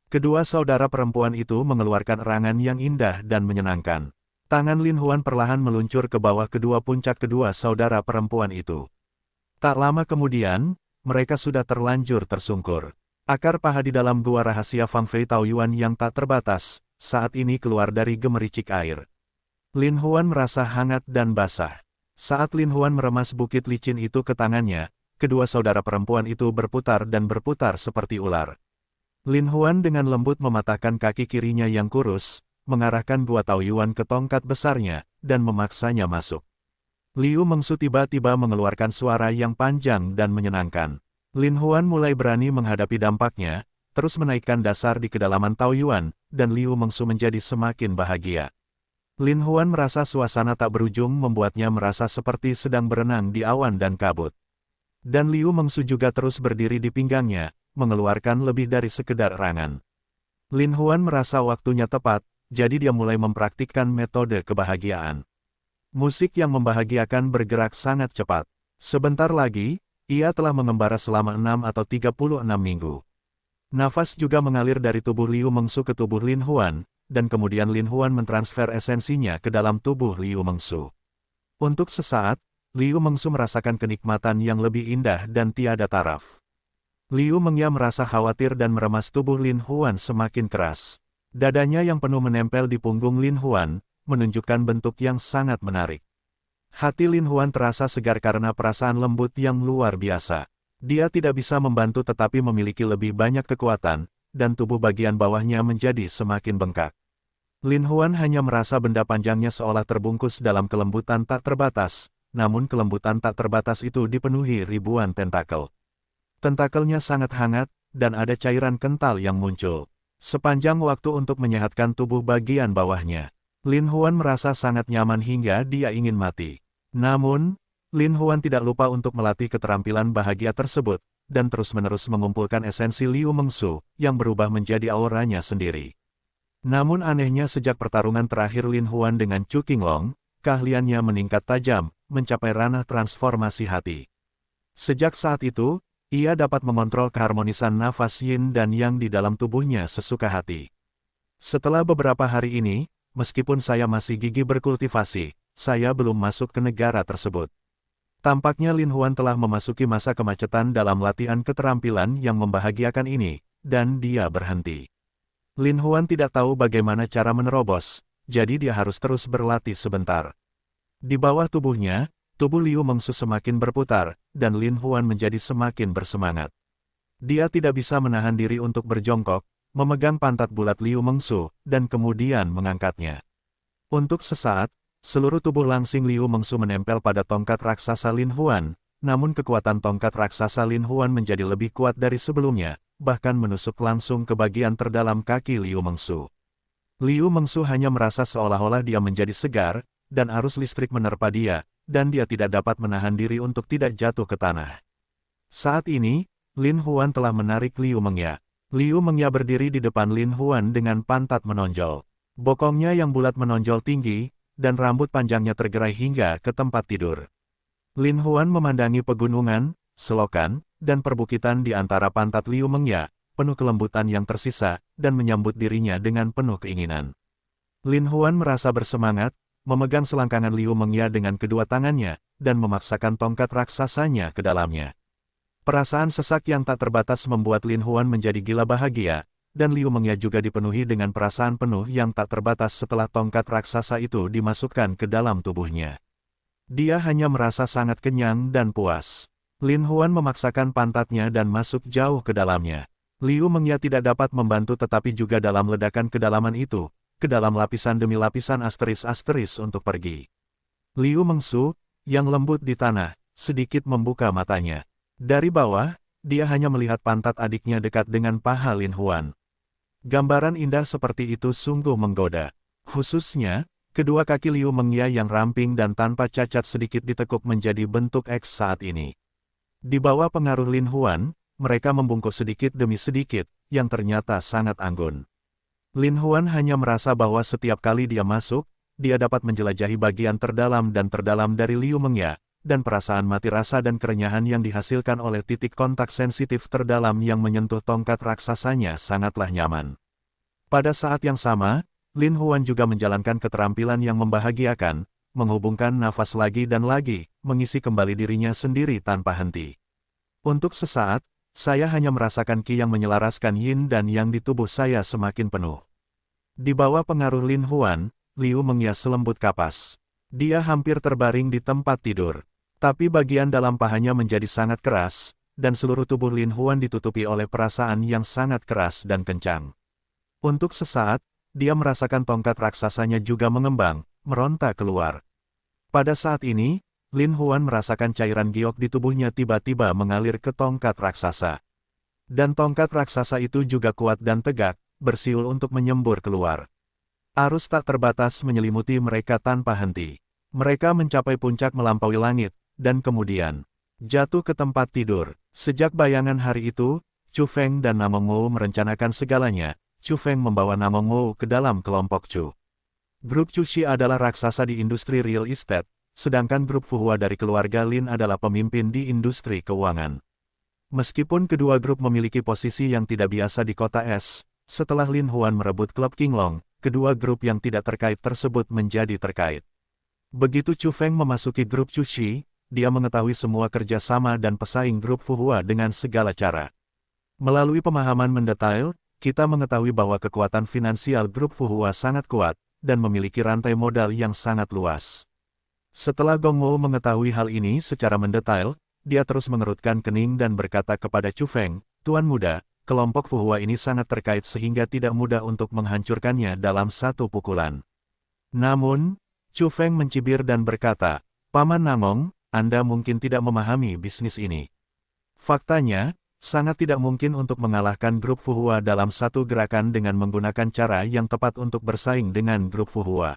Kedua saudara perempuan itu mengeluarkan erangan yang indah dan menyenangkan. Tangan Lin Huan perlahan meluncur ke bawah kedua puncak kedua saudara perempuan itu. Tak lama kemudian, mereka sudah terlanjur tersungkur. Akar paha di dalam gua rahasia Fang Fei Taoyuan yang tak terbatas, saat ini keluar dari gemericik air. Lin Huan merasa hangat dan basah. Saat Lin Huan meremas bukit licin itu ke tangannya, kedua saudara perempuan itu berputar dan berputar seperti ular. Lin Huan dengan lembut mematahkan kaki kirinya yang kurus, mengarahkan gua Taoyuan ke tongkat besarnya, dan memaksanya masuk. Liu Mengsu tiba-tiba mengeluarkan suara yang panjang dan menyenangkan. Lin Huan mulai berani menghadapi dampaknya, terus menaikkan dasar di kedalaman Taoyuan, dan Liu Mengsu menjadi semakin bahagia. Lin Huan merasa suasana tak berujung membuatnya merasa seperti sedang berenang di awan dan kabut. Dan Liu Mengsu juga terus berdiri di pinggangnya, mengeluarkan lebih dari sekedar erangan. Lin Huan merasa waktunya tepat, jadi dia mulai mempraktikkan metode kebahagiaan. Musik yang membahagiakan bergerak sangat cepat. Sebentar lagi, ia telah mengembara selama 6 atau 36 minggu. Nafas juga mengalir dari tubuh Liu Mengsu ke tubuh Lin Huan, dan kemudian Lin Huan mentransfer esensinya ke dalam tubuh Liu Mengsu. Untuk sesaat, Liu Mengsu merasakan kenikmatan yang lebih indah dan tiada taraf. Liu Mengya merasa khawatir dan meremas tubuh Lin Huan semakin keras. Dadanya yang penuh menempel di punggung Lin Huan, menunjukkan bentuk yang sangat menarik. Hati Lin Huan terasa segar karena perasaan lembut yang luar biasa. Dia tidak bisa membantu tetapi memiliki lebih banyak kekuatan, dan tubuh bagian bawahnya menjadi semakin bengkak. Lin Huan hanya merasa benda panjangnya seolah terbungkus dalam kelembutan tak terbatas, namun kelembutan tak terbatas itu dipenuhi ribuan tentakel. Tentakelnya sangat hangat, dan ada cairan kental yang muncul. Sepanjang waktu untuk menyehatkan tubuh bagian bawahnya. Lin Huan merasa sangat nyaman hingga dia ingin mati. Namun, Lin Huan tidak lupa untuk melatih keterampilan bahagia tersebut, dan terus-menerus mengumpulkan esensi Liu Mengsu, yang berubah menjadi auranya sendiri. Namun anehnya sejak pertarungan terakhir Lin Huan dengan Chu Qinglong, keahliannya meningkat tajam, mencapai ranah transformasi hati. Sejak saat itu, ia dapat mengontrol keharmonisan nafas yin dan yang di dalam tubuhnya sesuka hati. Setelah beberapa hari ini, meskipun saya masih gigih berkultivasi, saya belum masuk ke negara tersebut. Tampaknya Lin Huan telah memasuki masa kemacetan dalam latihan keterampilan yang membahagiakan ini, dan dia berhenti. Lin Huan tidak tahu bagaimana cara menerobos, jadi dia harus terus berlatih sebentar. Di bawah tubuhnya, tubuh Liu Mengsu semakin berputar, dan Lin Huan menjadi semakin bersemangat. Dia tidak bisa menahan diri untuk berjongkok, memegang pantat bulat Liu Mengsu, dan kemudian mengangkatnya. Untuk sesaat, seluruh tubuh langsing Liu Mengsu menempel pada tongkat raksasa Lin Huan, namun kekuatan tongkat raksasa Lin Huan menjadi lebih kuat dari sebelumnya, bahkan menusuk langsung ke bagian terdalam kaki Liu Mengsu. Liu Mengsu hanya merasa seolah-olah dia menjadi segar, dan arus listrik menerpa dia, dan dia tidak dapat menahan diri untuk tidak jatuh ke tanah. Saat ini, Lin Huan telah menarik Liu Mengya. Liu Mengya berdiri di depan Lin Huan dengan pantat menonjol. Bokongnya yang bulat menonjol tinggi, dan rambut panjangnya tergerai hingga ke tempat tidur. Lin Huan memandangi pegunungan, selokan, dan perbukitan di antara pantat Liu Mengya, penuh kelembutan yang tersisa, dan menyambut dirinya dengan penuh keinginan. Lin Huan merasa bersemangat, memegang selangkangan Liu Mengya dengan kedua tangannya, dan memaksakan tongkat raksasanya ke dalamnya. Perasaan sesak yang tak terbatas membuat Lin Huan menjadi gila bahagia, dan Liu Mengya juga dipenuhi dengan perasaan penuh yang tak terbatas setelah tongkat raksasa itu dimasukkan ke dalam tubuhnya. Dia hanya merasa sangat kenyang dan puas. Lin Huan memaksakan pantatnya dan masuk jauh ke dalamnya. Liu Mengya tidak dapat membantu tetapi juga dalam ledakan kedalaman itu, ke dalam lapisan demi lapisan asteris-asteris untuk pergi. Liu Mengsu, yang lembut di tanah, sedikit membuka matanya. Dari bawah, dia hanya melihat pantat adiknya dekat dengan paha Lin Huan. Gambaran indah seperti itu sungguh menggoda. Khususnya, kedua kaki Liu Mengya yang ramping dan tanpa cacat sedikit ditekuk menjadi bentuk X saat ini. Di bawah pengaruh Lin Huan, mereka membungkuk sedikit demi sedikit, yang ternyata sangat anggun. Lin Huan hanya merasa bahwa setiap kali dia masuk, dia dapat menjelajahi bagian terdalam dan terdalam dari Liu Mengya, dan perasaan mati rasa dan kerenyahan yang dihasilkan oleh titik kontak sensitif terdalam yang menyentuh tongkat raksasanya sangatlah nyaman. Pada saat yang sama, Lin Huan juga menjalankan keterampilan yang membahagiakan, menghubungkan nafas lagi dan lagi, mengisi kembali dirinya sendiri tanpa henti. Untuk sesaat, saya hanya merasakan qi yang menyelaraskan yin dan yang di tubuh saya semakin penuh. Di bawah pengaruh Lin Huan, Liu Mengya selembut kapas. Dia hampir terbaring di tempat tidur. Tapi bagian dalam pahanya menjadi sangat keras, dan seluruh tubuh Lin Huan ditutupi oleh perasaan yang sangat keras dan kencang. Untuk sesaat, dia merasakan tongkat raksasanya juga mengembang, meronta keluar. Pada saat ini, Lin Huan merasakan cairan giok di tubuhnya tiba-tiba mengalir ke tongkat raksasa. Dan tongkat raksasa itu juga kuat dan tegak, bersiul untuk menyembur keluar. Arus tak terbatas menyelimuti mereka tanpa henti. Mereka mencapai puncak melampaui langit, dan kemudian jatuh ke tempat tidur. Sejak bayangan hari itu, Chu Feng dan Namong Wu merencanakan segalanya. Chu Feng membawa Namong Wu ke dalam kelompok Chu. Grup Chu Shi adalah raksasa di industri real estate, sedangkan grup Fuhua dari keluarga Lin adalah pemimpin di industri keuangan. Meskipun kedua grup memiliki posisi yang tidak biasa di kota Es, setelah Lin Huan merebut klub Qinglong, kedua grup yang tidak terkait tersebut menjadi terkait. Begitu Chu Feng memasuki grup Chu Shi, dia mengetahui semua kerjasama dan pesaing grup Fuhua dengan segala cara. Melalui pemahaman mendetail, kita mengetahui bahwa kekuatan finansial grup Fuhua sangat kuat, dan memiliki rantai modal yang sangat luas. Setelah Gong Wu mengetahui hal ini secara mendetail, dia terus mengerutkan kening dan berkata kepada Chu Feng, "Tuan muda, kelompok Fuhua ini sangat terkait sehingga tidak mudah untuk menghancurkannya dalam satu pukulan." Namun, Chu Feng mencibir dan berkata, "Paman Namong, Anda mungkin tidak memahami bisnis ini. Faktanya, sangat tidak mungkin untuk mengalahkan grup Fuhua dalam satu gerakan dengan menggunakan cara yang tepat untuk bersaing dengan grup Fuhua.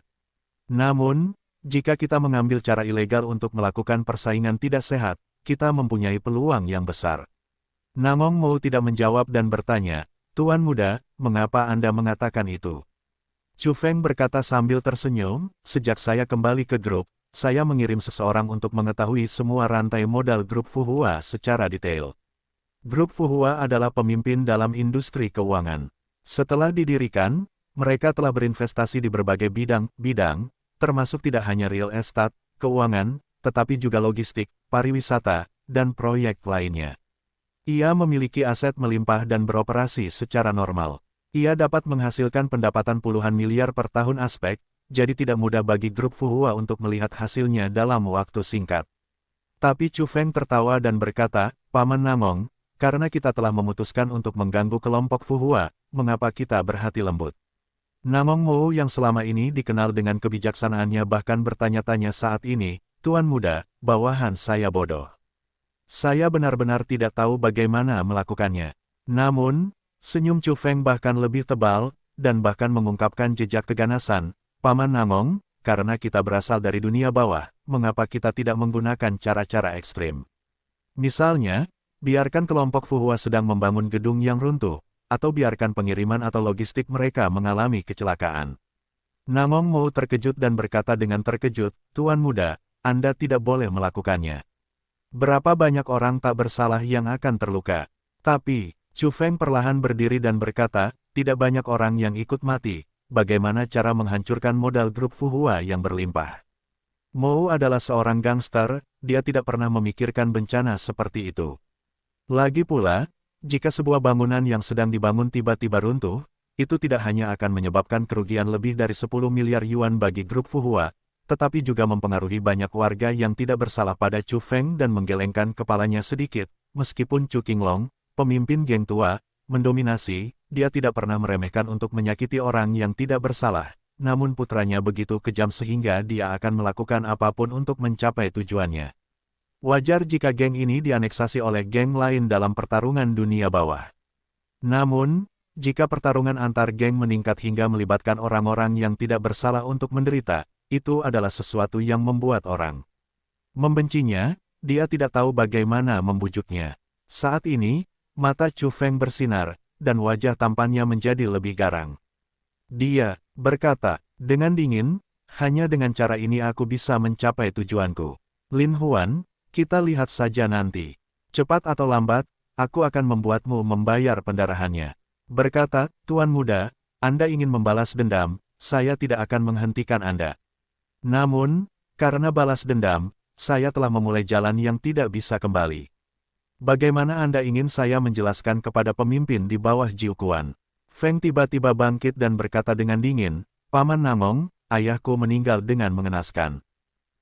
Namun, jika kita mengambil cara ilegal untuk melakukan persaingan tidak sehat, kita mempunyai peluang yang besar." Namong Wu tidak menjawab dan bertanya, "Tuan muda, mengapa Anda mengatakan itu?" Chu Feng berkata sambil tersenyum, "Sejak saya kembali ke grup, saya mengirim seseorang untuk mengetahui semua rantai modal grup Fuhua secara detail. Grup Fuhua adalah pemimpin dalam industri keuangan. Setelah didirikan, mereka telah berinvestasi di berbagai bidang, termasuk tidak hanya real estate, keuangan, tetapi juga logistik, pariwisata, dan proyek lainnya. Ia memiliki aset melimpah dan beroperasi secara normal. Ia dapat menghasilkan pendapatan puluhan miliar per tahun aspek, jadi tidak mudah bagi grup Fuhua untuk melihat hasilnya dalam waktu singkat." Tapi Chu Feng tertawa dan berkata, "Paman Namong, karena kita telah memutuskan untuk mengganggu kelompok Fuhua, mengapa kita berhati lembut?" Namong Wu yang selama ini dikenal dengan kebijaksanaannya bahkan bertanya-tanya saat ini, "Tuan muda, bawahan saya bodoh. Saya benar-benar tidak tahu bagaimana melakukannya." Namun, senyum Chu Feng bahkan lebih tebal, dan bahkan mengungkapkan jejak keganasan, "Paman Namong, karena kita berasal dari dunia bawah, mengapa kita tidak menggunakan cara-cara ekstrim? Misalnya, biarkan kelompok Fuhua sedang membangun gedung yang runtuh, atau biarkan pengiriman atau logistik mereka mengalami kecelakaan." Namong Wu terkejut dan berkata dengan terkejut, "Tuan muda, Anda tidak boleh melakukannya. Berapa banyak orang tak bersalah yang akan terluka?" Tapi, Chu Feng perlahan berdiri dan berkata, "Tidak banyak orang yang ikut mati, bagaimana cara menghancurkan modal grup Fuhua yang berlimpah. Mou adalah seorang gangster, dia tidak pernah memikirkan bencana seperti itu. Lagi pula, jika sebuah bangunan yang sedang dibangun tiba-tiba runtuh, itu tidak hanya akan menyebabkan kerugian lebih dari 10 miliar yuan bagi grup Fuhua, tetapi juga mempengaruhi banyak warga yang tidak bersalah pada Chu Feng dan menggelengkan kepalanya sedikit. Meskipun Chu Qinglong, pemimpin geng tua, mendominasi, dia tidak pernah meremehkan untuk menyakiti orang yang tidak bersalah. Namun putranya begitu kejam sehingga dia akan melakukan apapun untuk mencapai tujuannya. Wajar jika geng ini dianeksasi oleh geng lain dalam pertarungan dunia bawah. Namun, jika pertarungan antar geng meningkat hingga melibatkan orang-orang yang tidak bersalah untuk menderita, itu adalah sesuatu yang membuat orang membencinya. Dia tidak tahu bagaimana membujuknya. Saat ini, mata Chu Feng bersinar, dan wajah tampannya menjadi lebih garang. Dia berkata, dengan dingin, hanya dengan cara ini aku bisa mencapai tujuanku. Lin Huan, kita lihat saja nanti. Cepat atau lambat, aku akan membuatmu membayar pendarahannya. Berkata, Tuan Muda, Anda ingin membalas dendam, saya tidak akan menghentikan Anda. Namun, karena balas dendam, saya telah memulai jalan yang tidak bisa kembali. Bagaimana Anda ingin saya menjelaskan kepada pemimpin di bawah Jiu Quan? Feng tiba-tiba bangkit dan berkata dengan dingin, Paman Namong, ayahku meninggal dengan mengenaskan.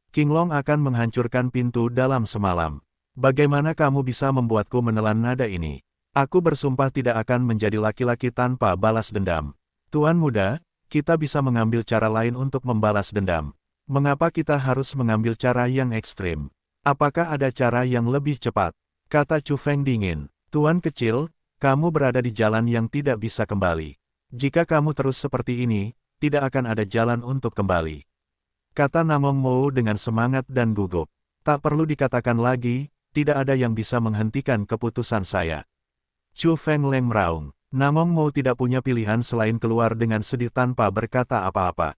Qinglong akan menghancurkan pintu dalam semalam. Bagaimana kamu bisa membuatku menelan nada ini? Aku bersumpah tidak akan menjadi laki-laki tanpa balas dendam. Tuan Muda, kita bisa mengambil cara lain untuk membalas dendam. Mengapa kita harus mengambil cara yang ekstrim? Apakah ada cara yang lebih cepat? Kata Chu Feng dingin. Tuan kecil, kamu berada di jalan yang tidak bisa kembali. Jika kamu terus seperti ini, tidak akan ada jalan untuk kembali. Kata Namong Mou dengan semangat dan gugup. Tak perlu dikatakan lagi, tidak ada yang bisa menghentikan keputusan saya. Chu Feng Leng meraung. Namong Mou tidak punya pilihan selain keluar dengan sedih tanpa berkata apa-apa.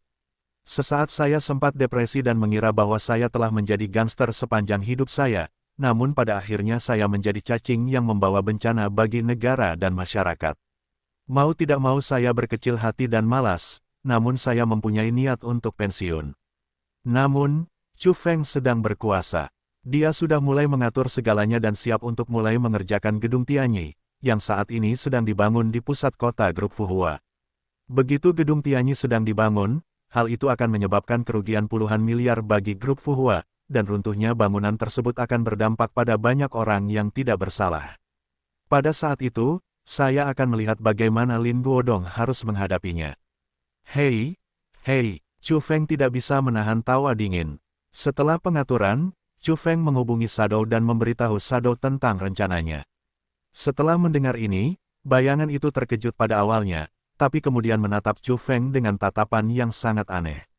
Sesaat saya sempat depresi dan mengira bahwa saya telah menjadi gangster sepanjang hidup saya. Namun pada akhirnya saya menjadi cacing yang membawa bencana bagi negara dan masyarakat. Mau tidak mau saya berkecil hati dan malas, namun saya mempunyai niat untuk pensiun. Namun, Chu Feng sedang berkuasa. Dia sudah mulai mengatur segalanya dan siap untuk mulai mengerjakan gedung Tianyi, yang saat ini sedang dibangun di pusat kota grup Fuhua. Begitu gedung Tianyi sedang dibangun, hal itu akan menyebabkan kerugian puluhan miliar bagi grup Fuhua, dan runtuhnya bangunan tersebut akan berdampak pada banyak orang yang tidak bersalah. Pada saat itu, saya akan melihat bagaimana Lin Guodong harus menghadapinya. Hei, Chu Feng tidak bisa menahan tawa dingin. Setelah pengaturan, Chu Feng menghubungi Shadow dan memberitahu Shadow tentang rencananya. Setelah mendengar ini, bayangan itu terkejut pada awalnya, tapi kemudian menatap Chu Feng dengan tatapan yang sangat aneh.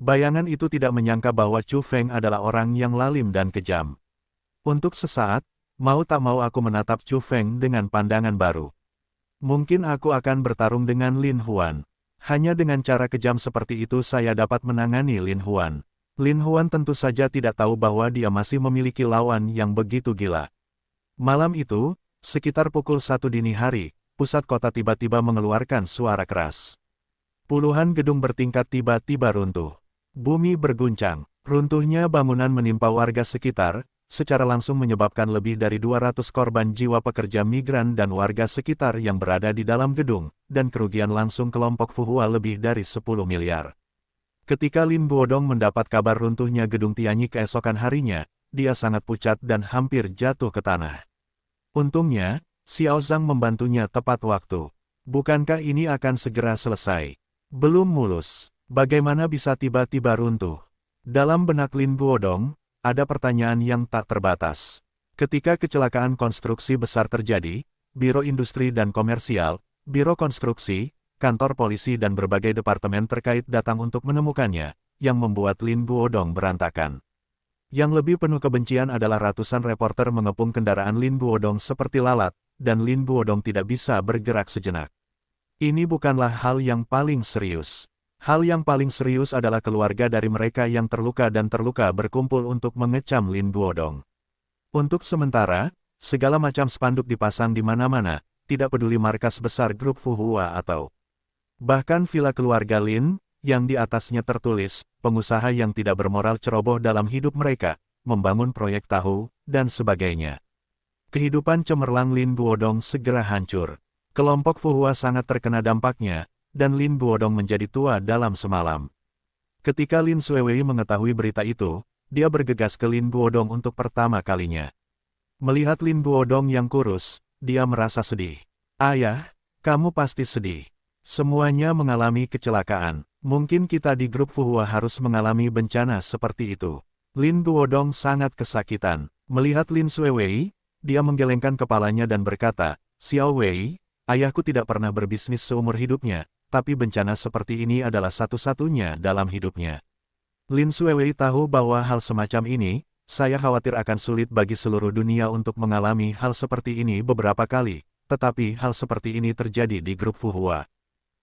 Bayangan itu tidak menyangka bahwa Chu Feng adalah orang yang lalim dan kejam. Untuk sesaat, mau tak mau aku menatap Chu Feng dengan pandangan baru. Mungkin aku akan bertarung dengan Lin Huan. Hanya dengan cara kejam seperti itu saya dapat menangani Lin Huan. Lin Huan tentu saja tidak tahu bahwa dia masih memiliki lawan yang begitu gila. Malam itu, sekitar pukul 1 dini hari, pusat kota tiba-tiba mengeluarkan suara keras. Puluhan gedung bertingkat tiba-tiba runtuh. Bumi berguncang, runtuhnya bangunan menimpa warga sekitar, secara langsung menyebabkan lebih dari 200 korban jiwa pekerja migran dan warga sekitar yang berada di dalam gedung, dan kerugian langsung kelompok Fuhua lebih dari 10 miliar. Ketika Lin Guodong mendapat kabar runtuhnya gedung Tianyi keesokan harinya, dia sangat pucat dan hampir jatuh ke tanah. Untungnya, Xiao Zhang membantunya tepat waktu. Bukankah ini akan segera selesai? Belum mulus. Bagaimana bisa tiba-tiba runtuh? Dalam benak Lin Guodong, ada pertanyaan yang tak terbatas. Ketika kecelakaan konstruksi besar terjadi, Biro Industri dan Komersial, Biro Konstruksi, kantor polisi dan berbagai departemen terkait datang untuk menemukannya, yang membuat Lin Guodong berantakan. Yang lebih penuh kebencian adalah ratusan reporter mengepung kendaraan Lin Guodong seperti lalat, dan Lin Guodong tidak bisa bergerak sejenak. Ini bukanlah hal yang paling serius. Hal yang paling serius adalah keluarga dari mereka yang terluka dan terluka berkumpul untuk mengecam Lin Guodong. Untuk sementara, segala macam spanduk dipasang di mana-mana, tidak peduli markas besar grup Fuhua atau Bahkan villa keluarga Lin, yang di atasnya tertulis, pengusaha yang tidak bermoral ceroboh dalam hidup mereka, membangun proyek tahu, dan sebagainya. Kehidupan cemerlang Lin Guodong segera hancur. Kelompok Fuhua sangat terkena dampaknya, dan Lin Guodong menjadi tua dalam semalam. Ketika Lin Xuewei mengetahui berita itu, dia bergegas ke Lin Guodong untuk pertama kalinya. Melihat Lin Guodong yang kurus, dia merasa sedih. Ayah, kamu pasti sedih. Semuanya mengalami kecelakaan. Mungkin kita di grup Fuhua harus mengalami bencana seperti itu. Lin Guodong sangat kesakitan. Melihat Lin Xuewei, dia menggelengkan kepalanya dan berkata, Xiao Wei, ayahku tidak pernah berbisnis seumur hidupnya, tapi bencana seperti ini adalah satu-satunya dalam hidupnya. Lin Xuewei tahu bahwa hal semacam ini, saya khawatir akan sulit bagi seluruh dunia untuk mengalami hal seperti ini beberapa kali, tetapi hal seperti ini terjadi di grup Fuhua.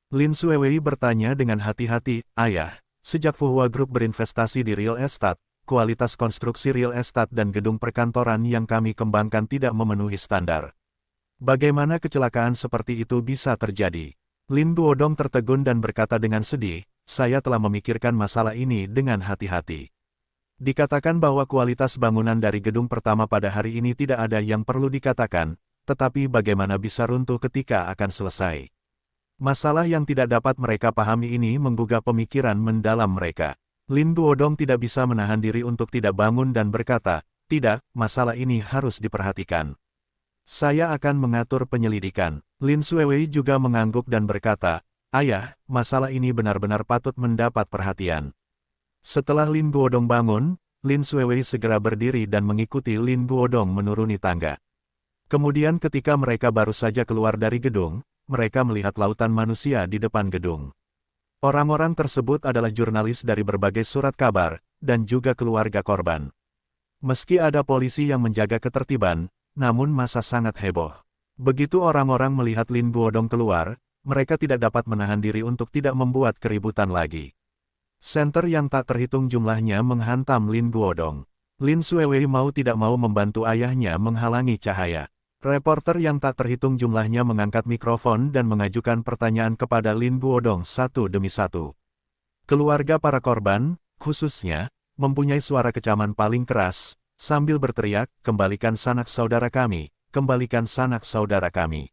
Lin Xuewei bertanya dengan hati-hati, Ayah, sejak Fuhua Group berinvestasi di real estate, kualitas konstruksi real estate dan gedung perkantoran yang kami kembangkan tidak memenuhi standar. Bagaimana kecelakaan seperti itu bisa terjadi? Lin Guodong tertegun dan berkata dengan sedih, saya telah memikirkan masalah ini dengan hati-hati. Dikatakan bahwa kualitas bangunan dari gedung pertama pada hari ini tidak ada yang perlu dikatakan, tetapi bagaimana bisa runtuh ketika akan selesai? Masalah yang tidak dapat mereka pahami ini menggugah pemikiran mendalam mereka. Lin Guodong tidak bisa menahan diri untuk tidak bangun dan berkata, tidak, masalah ini harus diperhatikan. Saya akan mengatur penyelidikan. Lin Xuewei juga mengangguk dan berkata, Ayah, masalah ini benar-benar patut mendapat perhatian. Setelah Lin Guodong bangun, Lin Xuewei segera berdiri dan mengikuti Lin Guodong menuruni tangga. Kemudian ketika mereka baru saja keluar dari gedung, mereka melihat lautan manusia di depan gedung. Orang-orang tersebut adalah jurnalis dari berbagai surat kabar, dan juga keluarga korban. Meski ada polisi yang menjaga ketertiban, namun massa sangat heboh. Begitu orang-orang melihat Lin Guodong keluar, mereka tidak dapat menahan diri untuk tidak membuat keributan lagi. Senter yang tak terhitung jumlahnya menghantam Lin Guodong. Lin Xuewei mau tidak mau membantu ayahnya menghalangi cahaya. Reporter yang tak terhitung jumlahnya mengangkat mikrofon dan mengajukan pertanyaan kepada Lin Guodong satu demi satu. Keluarga para korban, khususnya, mempunyai suara kecaman paling keras, sambil berteriak, kembalikan sanak saudara kami, kembalikan sanak saudara kami.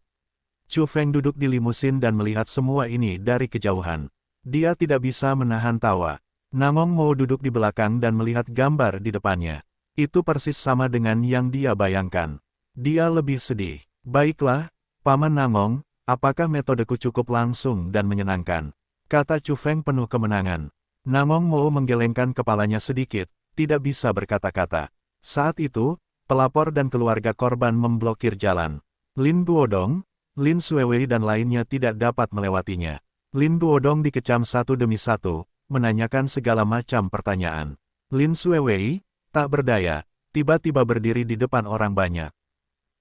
Chu Feng duduk di limusin dan melihat semua ini dari kejauhan. Dia tidak bisa menahan tawa. Namong Mo duduk di belakang dan melihat gambar di depannya. Itu persis sama dengan yang dia bayangkan. Dia lebih sedih. Baiklah, Paman Namong, apakah metodeku cukup langsung dan menyenangkan? Kata Chu Feng penuh kemenangan. Namong Mo menggelengkan kepalanya sedikit, tidak bisa berkata-kata. Saat itu, pelapor dan keluarga korban memblokir jalan. Lin Guodong, Lin Xuewei dan lainnya tidak dapat melewatinya. Lin Guodong dikecam satu demi satu, menanyakan segala macam pertanyaan. Lin Xuewei, tak berdaya, tiba-tiba berdiri di depan orang banyak.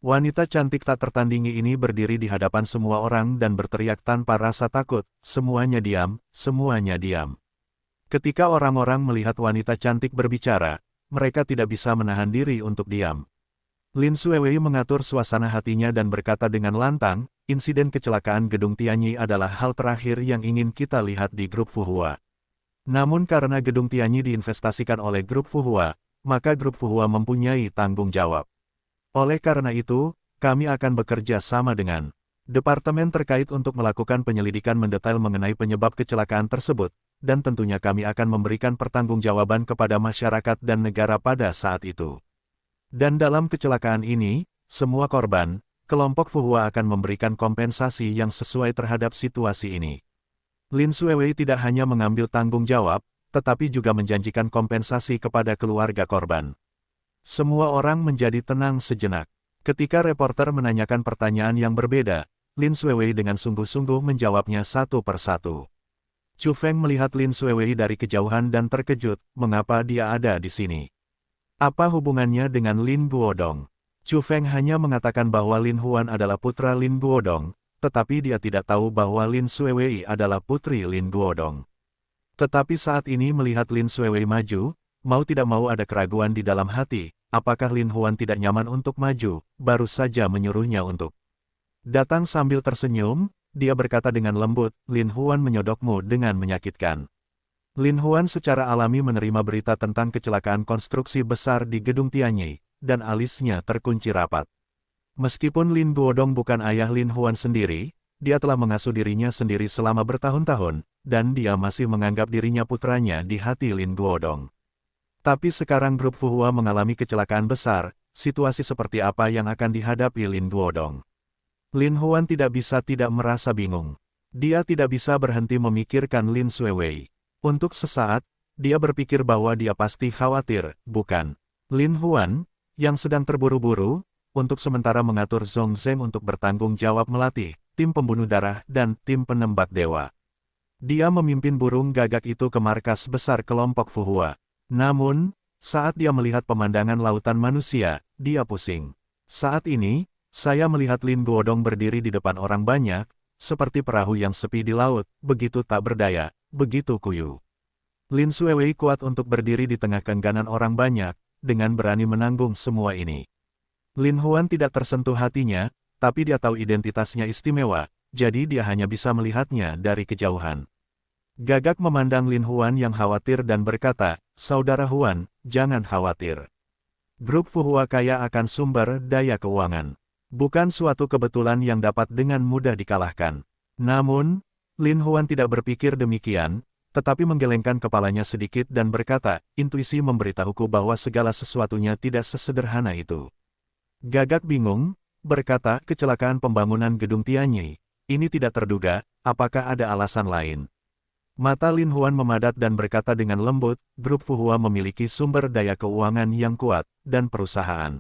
Wanita cantik tak tertandingi ini berdiri di hadapan semua orang dan berteriak tanpa rasa takut, semuanya diam, semuanya diam. Ketika orang-orang melihat wanita cantik berbicara, mereka tidak bisa menahan diri untuk diam. Lin Xuewei mengatur suasana hatinya dan berkata dengan lantang, insiden kecelakaan Gedung Tianyi adalah hal terakhir yang ingin kita lihat di grup Fuhua. Namun karena Gedung Tianyi diinvestasikan oleh grup Fuhua, maka grup Fuhua mempunyai tanggung jawab. Oleh karena itu, kami akan bekerja sama dengan departemen terkait untuk melakukan penyelidikan mendetail mengenai penyebab kecelakaan tersebut, dan tentunya kami akan memberikan pertanggungjawaban kepada masyarakat dan negara pada saat itu. Dan dalam kecelakaan ini, semua korban, kelompok Fuhua akan memberikan kompensasi yang sesuai terhadap situasi ini. Lin Xuewei tidak hanya mengambil tanggung jawab, tetapi juga menjanjikan kompensasi kepada keluarga korban. Semua orang menjadi tenang sejenak. Ketika reporter menanyakan pertanyaan yang berbeda, Lin Xuewei dengan sungguh-sungguh menjawabnya satu persatu. Chu Feng melihat Lin Xuewei dari kejauhan dan terkejut, mengapa dia ada di sini. Apa hubungannya dengan Lin Guodong? Chu Feng hanya mengatakan bahwa Lin Huan adalah putra Lin Guodong, tetapi dia tidak tahu bahwa Lin Xuewei adalah putri Lin Guodong. Tetapi saat ini melihat Lin Xuewei maju, mau tidak mau ada keraguan di dalam hati, apakah Lin Huan tidak nyaman untuk maju, baru saja menyuruhnya untuk datang sambil tersenyum, dia berkata dengan lembut, Lin Huan menyodokmu dengan menyakitkan. Lin Huan secara alami menerima berita tentang kecelakaan konstruksi besar di gedung Tianyi, dan alisnya terkunci rapat. Meskipun Lin Guodong bukan ayah Lin Huan sendiri, dia telah mengasuh dirinya sendiri selama bertahun-tahun, dan dia masih menganggap dirinya putranya di hati Lin Guodong. Tapi sekarang grup Fuhua mengalami kecelakaan besar, situasi seperti apa yang akan dihadapi Lin Guodong? Lin Huan tidak bisa tidak merasa bingung. Dia tidak bisa berhenti memikirkan Lin Xuewei. Untuk sesaat, dia berpikir bahwa dia pasti khawatir, bukan? Lin Huan, yang sedang terburu-buru, untuk sementara mengatur Zhong Zheng untuk bertanggung jawab melatih tim pembunuh darah dan tim penembak dewa. Dia memimpin burung gagak itu ke markas besar kelompok Fuhua. Namun, saat dia melihat pemandangan lautan manusia, dia pusing. Saat ini, saya melihat Lin Guodong berdiri di depan orang banyak, seperti perahu yang sepi di laut, begitu tak berdaya, begitu kuyu. Lin Xuewei kuat untuk berdiri di tengah kengganan orang banyak, dengan berani menanggung semua ini. Lin Huan tidak tersentuh hatinya, tapi dia tahu identitasnya istimewa, jadi dia hanya bisa melihatnya dari kejauhan. Gagak memandang Lin Huan yang khawatir dan berkata, Saudara Huan, jangan khawatir. Grup Fuhua kaya akan sumber daya keuangan. Bukan suatu kebetulan yang dapat dengan mudah dikalahkan. Namun, Lin Huan tidak berpikir demikian, tetapi menggelengkan kepalanya sedikit dan berkata, intuisi memberitahuku bahwa segala sesuatunya tidak sesederhana itu. Gagak bingung, berkata, kecelakaan pembangunan gedung Tianyi. Ini tidak terduga, apakah ada alasan lain? Mata Lin Huan memadat dan berkata dengan lembut, grup Fuhua memiliki sumber daya keuangan yang kuat, dan perusahaan.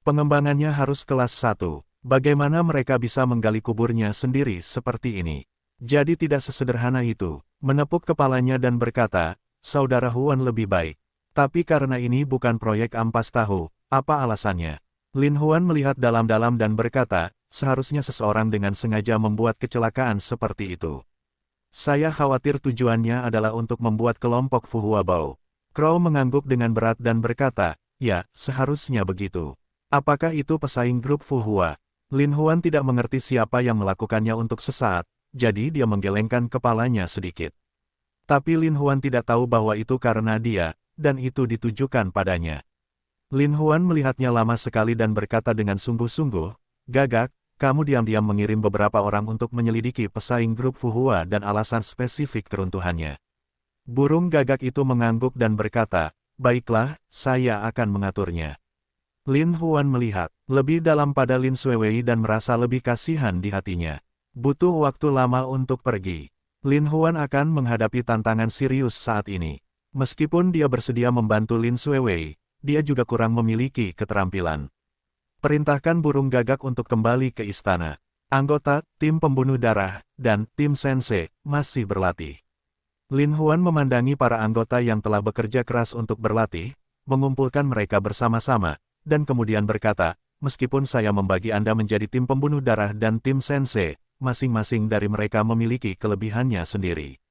Pengembangannya harus kelas 1. Bagaimana mereka bisa menggali kuburnya sendiri seperti ini? Jadi tidak sesederhana itu. Menepuk kepalanya dan berkata, Saudara Huan lebih baik. Tapi karena ini bukan proyek ampas tahu, apa alasannya? Lin Huan melihat dalam-dalam dan berkata, seharusnya seseorang dengan sengaja membuat kecelakaan seperti itu. Saya khawatir tujuannya adalah untuk membuat kelompok Fuhua bau. Crow mengangguk dengan berat dan berkata, ya, seharusnya begitu. Apakah itu pesaing grup Fuhua? Lin Huan tidak mengerti siapa yang melakukannya untuk sesaat, jadi dia menggelengkan kepalanya sedikit. Tapi Lin Huan tidak tahu bahwa itu karena dia, dan itu ditujukan padanya. Lin Huan melihatnya lama sekali dan berkata dengan sungguh-sungguh, Gagak, kamu diam-diam mengirim beberapa orang untuk menyelidiki pesaing grup Fuhua dan alasan spesifik keruntuhannya. Burung gagak itu mengangguk dan berkata, baiklah, saya akan mengaturnya. Lin Huan melihat lebih dalam pada Lin Xuewei dan merasa lebih kasihan di hatinya. Butuh waktu lama untuk pergi. Lin Huan akan menghadapi tantangan serius saat ini. Meskipun dia bersedia membantu Lin Xuewei, dia juga kurang memiliki keterampilan. Perintahkan burung gagak untuk kembali ke istana. Anggota tim pembunuh darah dan tim Sensei masih berlatih. Lin Huan memandangi para anggota yang telah bekerja keras untuk berlatih, mengumpulkan mereka bersama-sama, dan kemudian berkata, meskipun saya membagi Anda menjadi tim pembunuh darah dan tim Sensei, masing-masing dari mereka memiliki kelebihannya sendiri.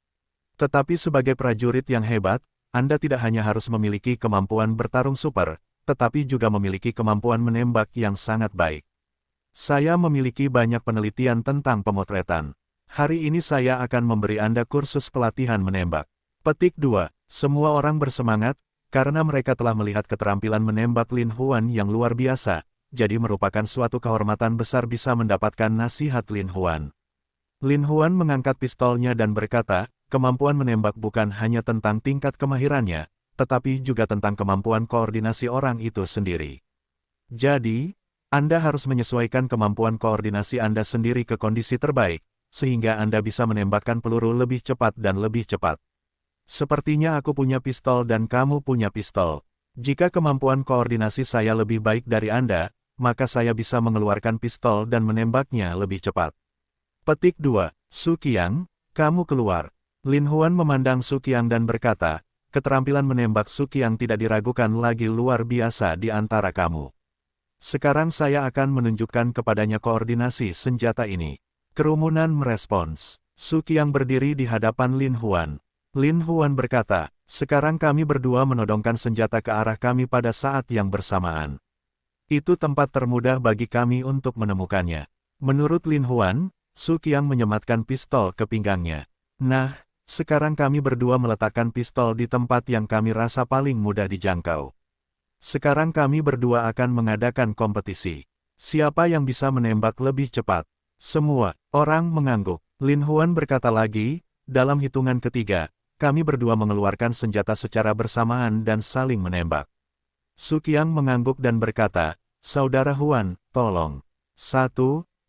Tetapi sebagai prajurit yang hebat, Anda tidak hanya harus memiliki kemampuan bertarung super, tetapi juga memiliki kemampuan menembak yang sangat baik. Saya memiliki banyak penelitian tentang pemotretan. Hari ini saya akan memberi Anda kursus pelatihan menembak. Petik 2. Semua orang bersemangat, karena mereka telah melihat keterampilan menembak Lin Huan yang luar biasa, jadi merupakan suatu kehormatan besar bisa mendapatkan nasihat Lin Huan. Lin Huan mengangkat pistolnya dan berkata, kemampuan menembak bukan hanya tentang tingkat kemahirannya, tetapi juga tentang kemampuan koordinasi orang itu sendiri. Jadi, Anda harus menyesuaikan kemampuan koordinasi Anda sendiri ke kondisi terbaik, sehingga Anda bisa menembakkan peluru lebih cepat dan lebih cepat. Sepertinya aku punya pistol dan kamu punya pistol. Jika kemampuan koordinasi saya lebih baik dari Anda, maka saya bisa mengeluarkan pistol dan menembaknya lebih cepat. Petik 2. Su Qiang, kamu keluar. Lin Huan memandang Su Qiang dan berkata, keterampilan menembak Su Qiang tidak diragukan lagi luar biasa di antara kamu. Sekarang saya akan menunjukkan kepadanya koordinasi senjata ini. Kerumunan merespons. Su Qiang berdiri di hadapan Lin Huan. Lin Huan berkata, sekarang kami berdua menodongkan senjata ke arah kami pada saat yang bersamaan. Itu tempat termudah bagi kami untuk menemukannya. Menurut Lin Huan, Su Qiang menyematkan pistol ke pinggangnya. Nah, sekarang kami berdua meletakkan pistol di tempat yang kami rasa paling mudah dijangkau. Sekarang kami berdua akan mengadakan kompetisi. Siapa yang bisa menembak lebih cepat? Semua orang mengangguk. Lin Huan berkata lagi, dalam hitungan ketiga, kami berdua mengeluarkan senjata secara bersamaan dan saling menembak. Su Qiang mengangguk dan berkata, Saudara Huan, tolong. 1,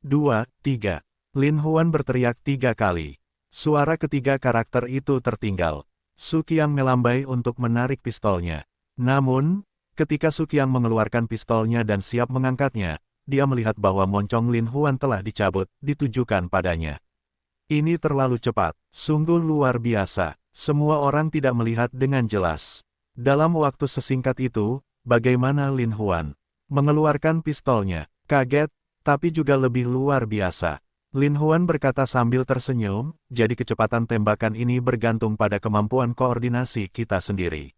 2, 3. Lin Huan berteriak 3 kali. Suara ketiga karakter itu tertinggal. Su Qiang melambai untuk menarik pistolnya. Namun, ketika Su Qiang mengeluarkan pistolnya dan siap mengangkatnya, dia melihat bahwa moncong Lin Huan telah dicabut, ditujukan padanya. Ini terlalu cepat, sungguh luar biasa. Semua orang tidak melihat dengan jelas. Dalam waktu sesingkat itu, bagaimana Lin Huan mengeluarkan pistolnya? Kaget, tapi juga lebih luar biasa. Lin Huan berkata sambil tersenyum, jadi kecepatan tembakan ini bergantung pada kemampuan koordinasi kita sendiri.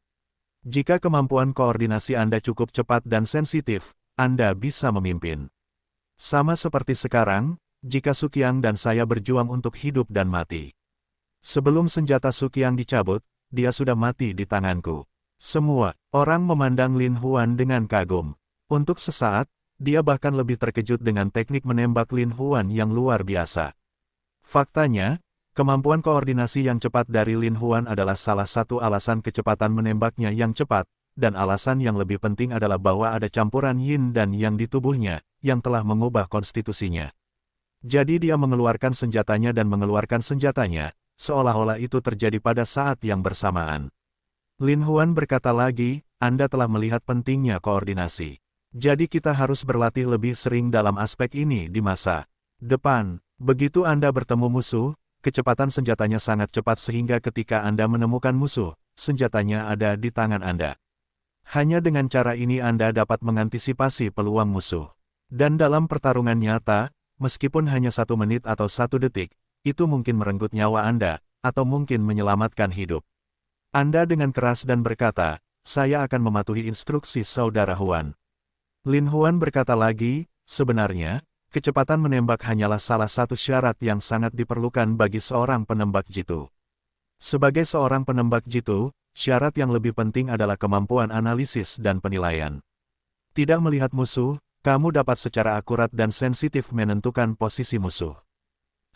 Jika kemampuan koordinasi Anda cukup cepat dan sensitif, Anda bisa memimpin. Sama seperti sekarang, jika Su Qiang dan saya berjuang untuk hidup dan mati. Sebelum senjata Su Qiang dicabut, dia sudah mati di tanganku. Semua orang memandang Lin Huan dengan kagum. Untuk sesaat, dia bahkan lebih terkejut dengan teknik menembak Lin Huan yang luar biasa. Faktanya, kemampuan koordinasi yang cepat dari Lin Huan adalah salah satu alasan kecepatan menembaknya yang cepat, dan alasan yang lebih penting adalah bahwa ada campuran yin dan yang di tubuhnya, yang telah mengubah konstitusinya. Jadi dia mengeluarkan senjatanya dan mengeluarkan senjatanya, seolah-olah itu terjadi pada saat yang bersamaan. Lin Huan berkata lagi, Anda telah melihat pentingnya koordinasi. Jadi kita harus berlatih lebih sering dalam aspek ini di masa depan. Begitu Anda bertemu musuh, kecepatan senjatanya sangat cepat sehingga ketika Anda menemukan musuh, senjatanya ada di tangan Anda. Hanya dengan cara ini Anda dapat mengantisipasi peluang musuh. Dan dalam pertarungan nyata, meskipun hanya 1 menit atau 1 detik, itu mungkin merenggut nyawa Anda, atau mungkin menyelamatkan hidup Anda dengan keras dan berkata, saya akan mematuhi instruksi Saudara Huan. Lin Huan berkata lagi, sebenarnya, kecepatan menembak hanyalah salah satu syarat yang sangat diperlukan bagi seorang penembak jitu. Sebagai seorang penembak jitu, syarat yang lebih penting adalah kemampuan analisis dan penilaian. Tidak melihat musuh, kamu dapat secara akurat dan sensitif menentukan posisi musuh.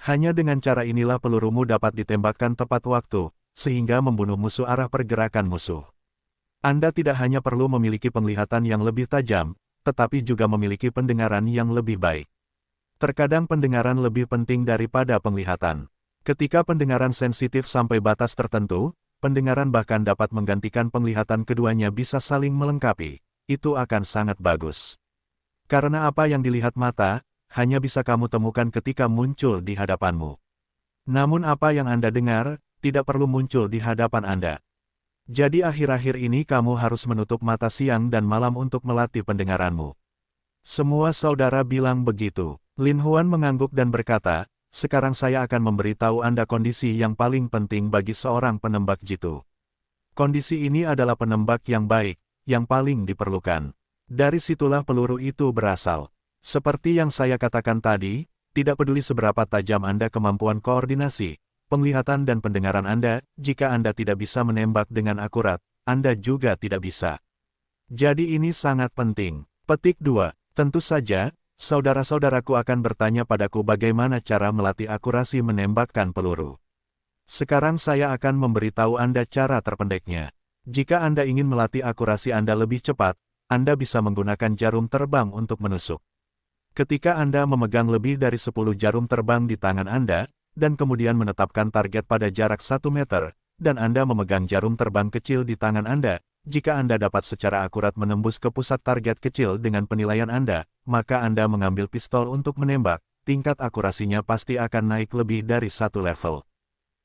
Hanya dengan cara inilah pelurumu dapat ditembakkan tepat waktu, sehingga membunuh musuh arah pergerakan musuh. Anda tidak hanya perlu memiliki penglihatan yang lebih tajam, tetapi juga memiliki pendengaran yang lebih baik. Terkadang pendengaran lebih penting daripada penglihatan. Ketika pendengaran sensitif sampai batas tertentu, pendengaran bahkan dapat menggantikan penglihatan, keduanya bisa saling melengkapi. Itu akan sangat bagus. Karena apa yang dilihat mata, hanya bisa kamu temukan ketika muncul di hadapanmu. Namun apa yang Anda dengar, tidak perlu muncul di hadapan Anda. Jadi akhir-akhir ini kamu harus menutup mata siang dan malam untuk melatih pendengaranmu. Semua saudara bilang begitu. Lin Huan mengangguk dan berkata, sekarang saya akan memberitahu Anda kondisi yang paling penting bagi seorang penembak jitu. Kondisi ini adalah penembak yang baik, yang paling diperlukan. Dari situlah peluru itu berasal. Seperti yang saya katakan tadi, tidak peduli seberapa tajam Anda kemampuan koordinasi, penglihatan dan pendengaran Anda, jika Anda tidak bisa menembak dengan akurat, Anda juga tidak bisa. Jadi ini sangat penting. Petik 2. Tentu saja, saudara-saudaraku akan bertanya padaku bagaimana cara melatih akurasi menembakkan peluru. Sekarang saya akan memberitahu Anda cara terpendeknya. Jika Anda ingin melatih akurasi Anda lebih cepat, Anda bisa menggunakan jarum terbang untuk menusuk. Ketika Anda memegang lebih dari 10 jarum terbang di tangan Anda, dan kemudian menetapkan target pada jarak 1 meter, dan Anda memegang jarum terbang kecil di tangan Anda, jika Anda dapat secara akurat menembus ke pusat target kecil dengan penilaian Anda, maka Anda mengambil pistol untuk menembak, tingkat akurasinya pasti akan naik lebih dari 1 level.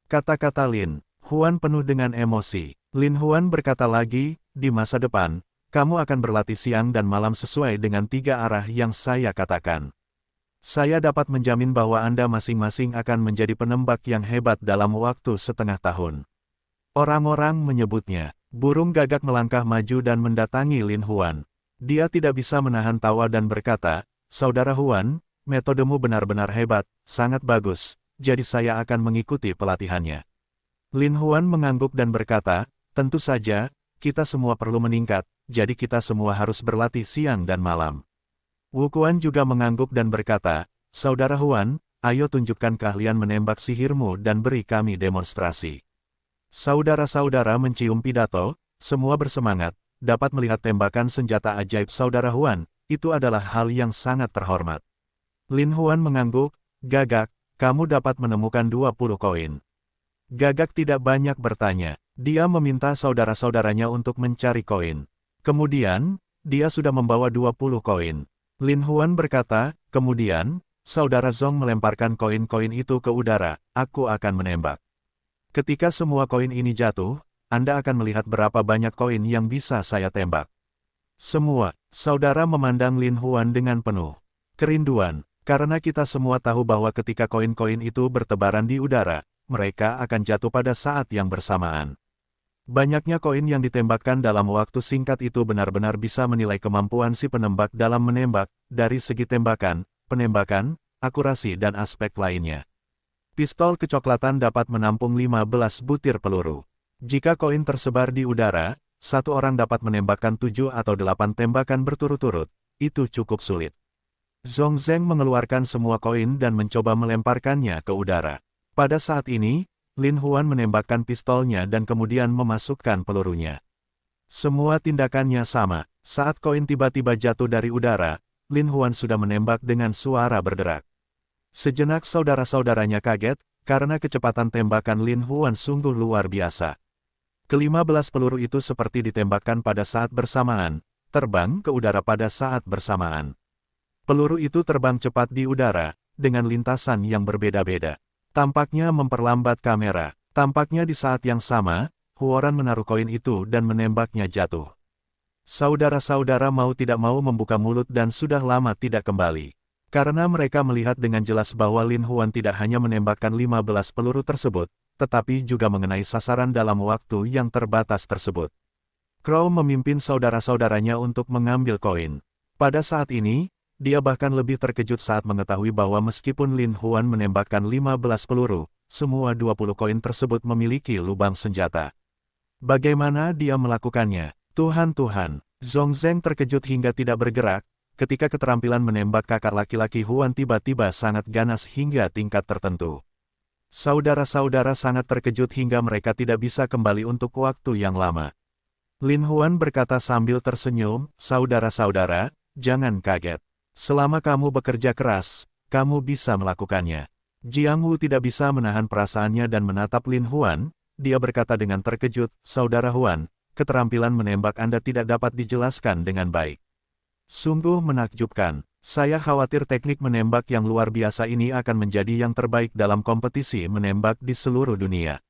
Kata-kata Lin Huan penuh dengan emosi. Lin Huan berkata lagi, di masa depan, kamu akan berlatih siang dan malam sesuai dengan 3 arah yang saya katakan. Saya dapat menjamin bahwa Anda masing-masing akan menjadi penembak yang hebat dalam waktu setengah tahun. Orang-orang menyebutnya. Burung Gagak melangkah maju dan mendatangi Lin Huan. Dia tidak bisa menahan tawa dan berkata, Saudara Huan, metodemu benar-benar hebat, sangat bagus, jadi saya akan mengikuti pelatihannya. Lin Huan mengangguk dan berkata, tentu saja, kita semua perlu meningkat, jadi kita semua harus berlatih siang dan malam. Wu Quan juga mengangguk dan berkata, Saudara Huan, ayo tunjukkan keahlian menembak sihirmu dan beri kami demonstrasi. Saudara-saudara mencium pidato, semua bersemangat, dapat melihat tembakan senjata ajaib Saudara Huan, itu adalah hal yang sangat terhormat. Lin Huan mengangguk, Gagak, kamu dapat menemukan 20 koin. Gagak tidak banyak bertanya, dia meminta saudara-saudaranya untuk mencari koin. Kemudian, dia sudah membawa 20 koin. Lin Huan berkata, kemudian, Saudara Zong melemparkan koin-koin itu ke udara, aku akan menembak. Ketika semua koin ini jatuh, Anda akan melihat berapa banyak koin yang bisa saya tembak. Semua, saudara memandang Lin Huan dengan penuh kerinduan, karena kita semua tahu bahwa ketika koin-koin itu bertebaran di udara, mereka akan jatuh pada saat yang bersamaan. Banyaknya koin yang ditembakkan dalam waktu singkat itu benar-benar bisa menilai kemampuan si penembak dalam menembak, dari segi tembakan, penembakan, akurasi dan aspek lainnya. Pistol kecoklatan dapat menampung 15 butir peluru. Jika koin tersebar di udara, satu orang dapat menembakkan 7 atau 8 tembakan berturut-turut, itu cukup sulit. Zong Zeng mengeluarkan semua koin dan mencoba melemparkannya ke udara. Pada saat ini, Lin Huan menembakkan pistolnya dan kemudian memasukkan pelurunya. Semua tindakannya sama, saat koin tiba-tiba jatuh dari udara, Lin Huan sudah menembak dengan suara berderak. Sejenak saudara-saudaranya kaget, karena kecepatan tembakan Lin Huan sungguh luar biasa. Ke-15 peluru itu seperti ditembakkan pada saat bersamaan, terbang ke udara pada saat bersamaan. Peluru itu terbang cepat di udara, dengan lintasan yang berbeda-beda. Tampaknya memperlambat kamera. Tampaknya di saat yang sama, Huoran menaruh koin itu dan menembaknya jatuh. Saudara-saudara mau tidak mau membuka mulut dan sudah lama tidak kembali. Karena mereka melihat dengan jelas bahwa Lin Huan tidak hanya menembakkan 15 peluru tersebut, tetapi juga mengenai sasaran dalam waktu yang terbatas tersebut. Crow memimpin saudara-saudaranya untuk mengambil koin. Pada saat ini, dia bahkan lebih terkejut saat mengetahui bahwa meskipun Lin Huan menembakkan 15 peluru, semua 20 koin tersebut memiliki lubang senjata. Bagaimana dia melakukannya? Tuhan, Zong Zeng terkejut hingga tidak bergerak, ketika keterampilan menembak kakak laki-laki Huan tiba-tiba sangat ganas hingga tingkat tertentu. Saudara-saudara sangat terkejut hingga mereka tidak bisa kembali untuk waktu yang lama. Lin Huan berkata sambil tersenyum, saudara-saudara, jangan kaget. Selama kamu bekerja keras, kamu bisa melakukannya. Jiang Wu tidak bisa menahan perasaannya dan menatap Lin Huan, dia berkata dengan terkejut, Saudara Huan, keterampilan menembak Anda tidak dapat dijelaskan dengan baik. Sungguh menakjubkan, saya khawatir teknik menembak yang luar biasa ini akan menjadi yang terbaik dalam kompetisi menembak di seluruh dunia.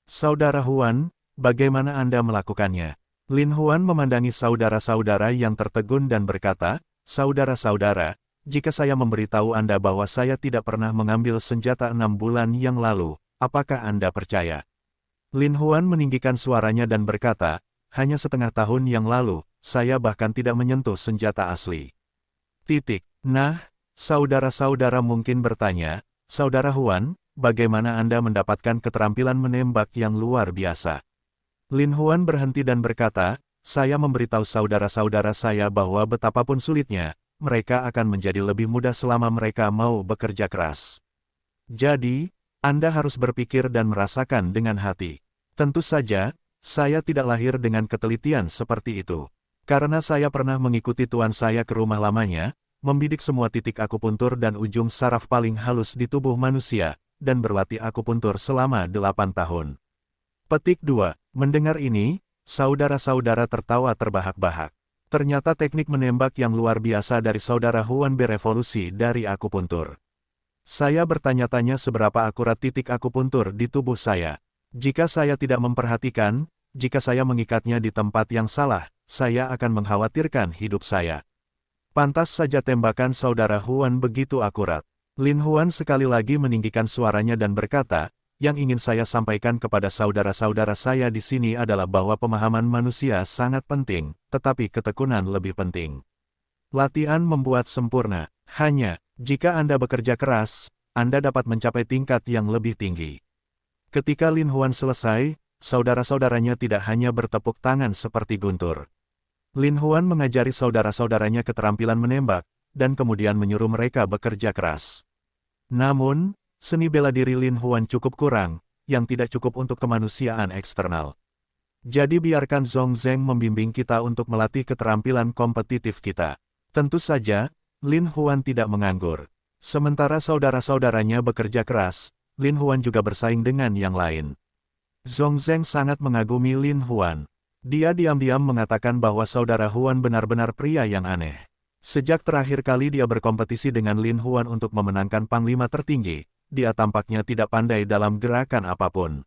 Saudara Huan, bagaimana Anda melakukannya? Lin Huan memandangi saudara-saudara yang tertegun dan berkata, Saudara-saudara, jika saya memberitahu Anda bahwa saya tidak pernah mengambil senjata 6 bulan yang lalu, apakah Anda percaya? Lin Huan meninggikan suaranya dan berkata, hanya setengah tahun yang lalu, saya bahkan tidak menyentuh senjata asli. Nah, saudara-saudara mungkin bertanya, Saudara Huan, bagaimana Anda mendapatkan keterampilan menembak yang luar biasa? Lin Huan berhenti dan berkata, saya memberitahu saudara-saudara saya bahwa betapapun sulitnya, mereka akan menjadi lebih mudah selama mereka mau bekerja keras. Jadi, Anda harus berpikir dan merasakan dengan hati. Tentu saja, saya tidak lahir dengan ketelitian seperti itu. Karena saya pernah mengikuti tuan saya ke rumah lamanya, membidik semua titik akupuntur dan ujung saraf paling halus di tubuh manusia, dan berlatih akupuntur selama 8 tahun. Petik 2. Mendengar ini, saudara-saudara tertawa terbahak-bahak. Ternyata teknik menembak yang luar biasa dari saudara Huan berevolusi dari akupuntur. Saya bertanya-tanya seberapa akurat titik akupuntur di tubuh saya. Jika saya tidak memperhatikan, jika saya mengikatnya di tempat yang salah, saya akan mengkhawatirkan hidup saya. Pantas saja tembakan saudara Huan begitu akurat. Lin Huan sekali lagi meninggikan suaranya dan berkata, yang ingin saya sampaikan kepada saudara-saudara saya di sini adalah bahwa pemahaman manusia sangat penting, tetapi ketekunan lebih penting. Latihan membuat sempurna. Hanya, Jika Anda bekerja keras, Anda dapat mencapai tingkat yang lebih tinggi. Ketika Lin Huan selesai, saudara-saudaranya tidak hanya bertepuk tangan seperti guntur. Lin Huan mengajari saudara-saudaranya keterampilan menembak, dan kemudian menyuruh mereka bekerja keras. Namun, seni bela diri Lin Huan cukup kurang, yang tidak cukup untuk kemanusiaan eksternal. Jadi biarkan Zhong Zheng membimbing kita untuk melatih keterampilan kompetitif kita. Tentu saja, Lin Huan tidak menganggur. Sementara saudara-saudaranya bekerja keras, Lin Huan juga bersaing dengan yang lain. Zhong Zheng sangat mengagumi Lin Huan. Dia diam-diam mengatakan bahwa saudara Huan benar-benar pria yang aneh. Sejak terakhir kali dia berkompetisi dengan Lin Huan untuk memenangkan panglima tertinggi, dia tampaknya tidak pandai dalam gerakan apapun.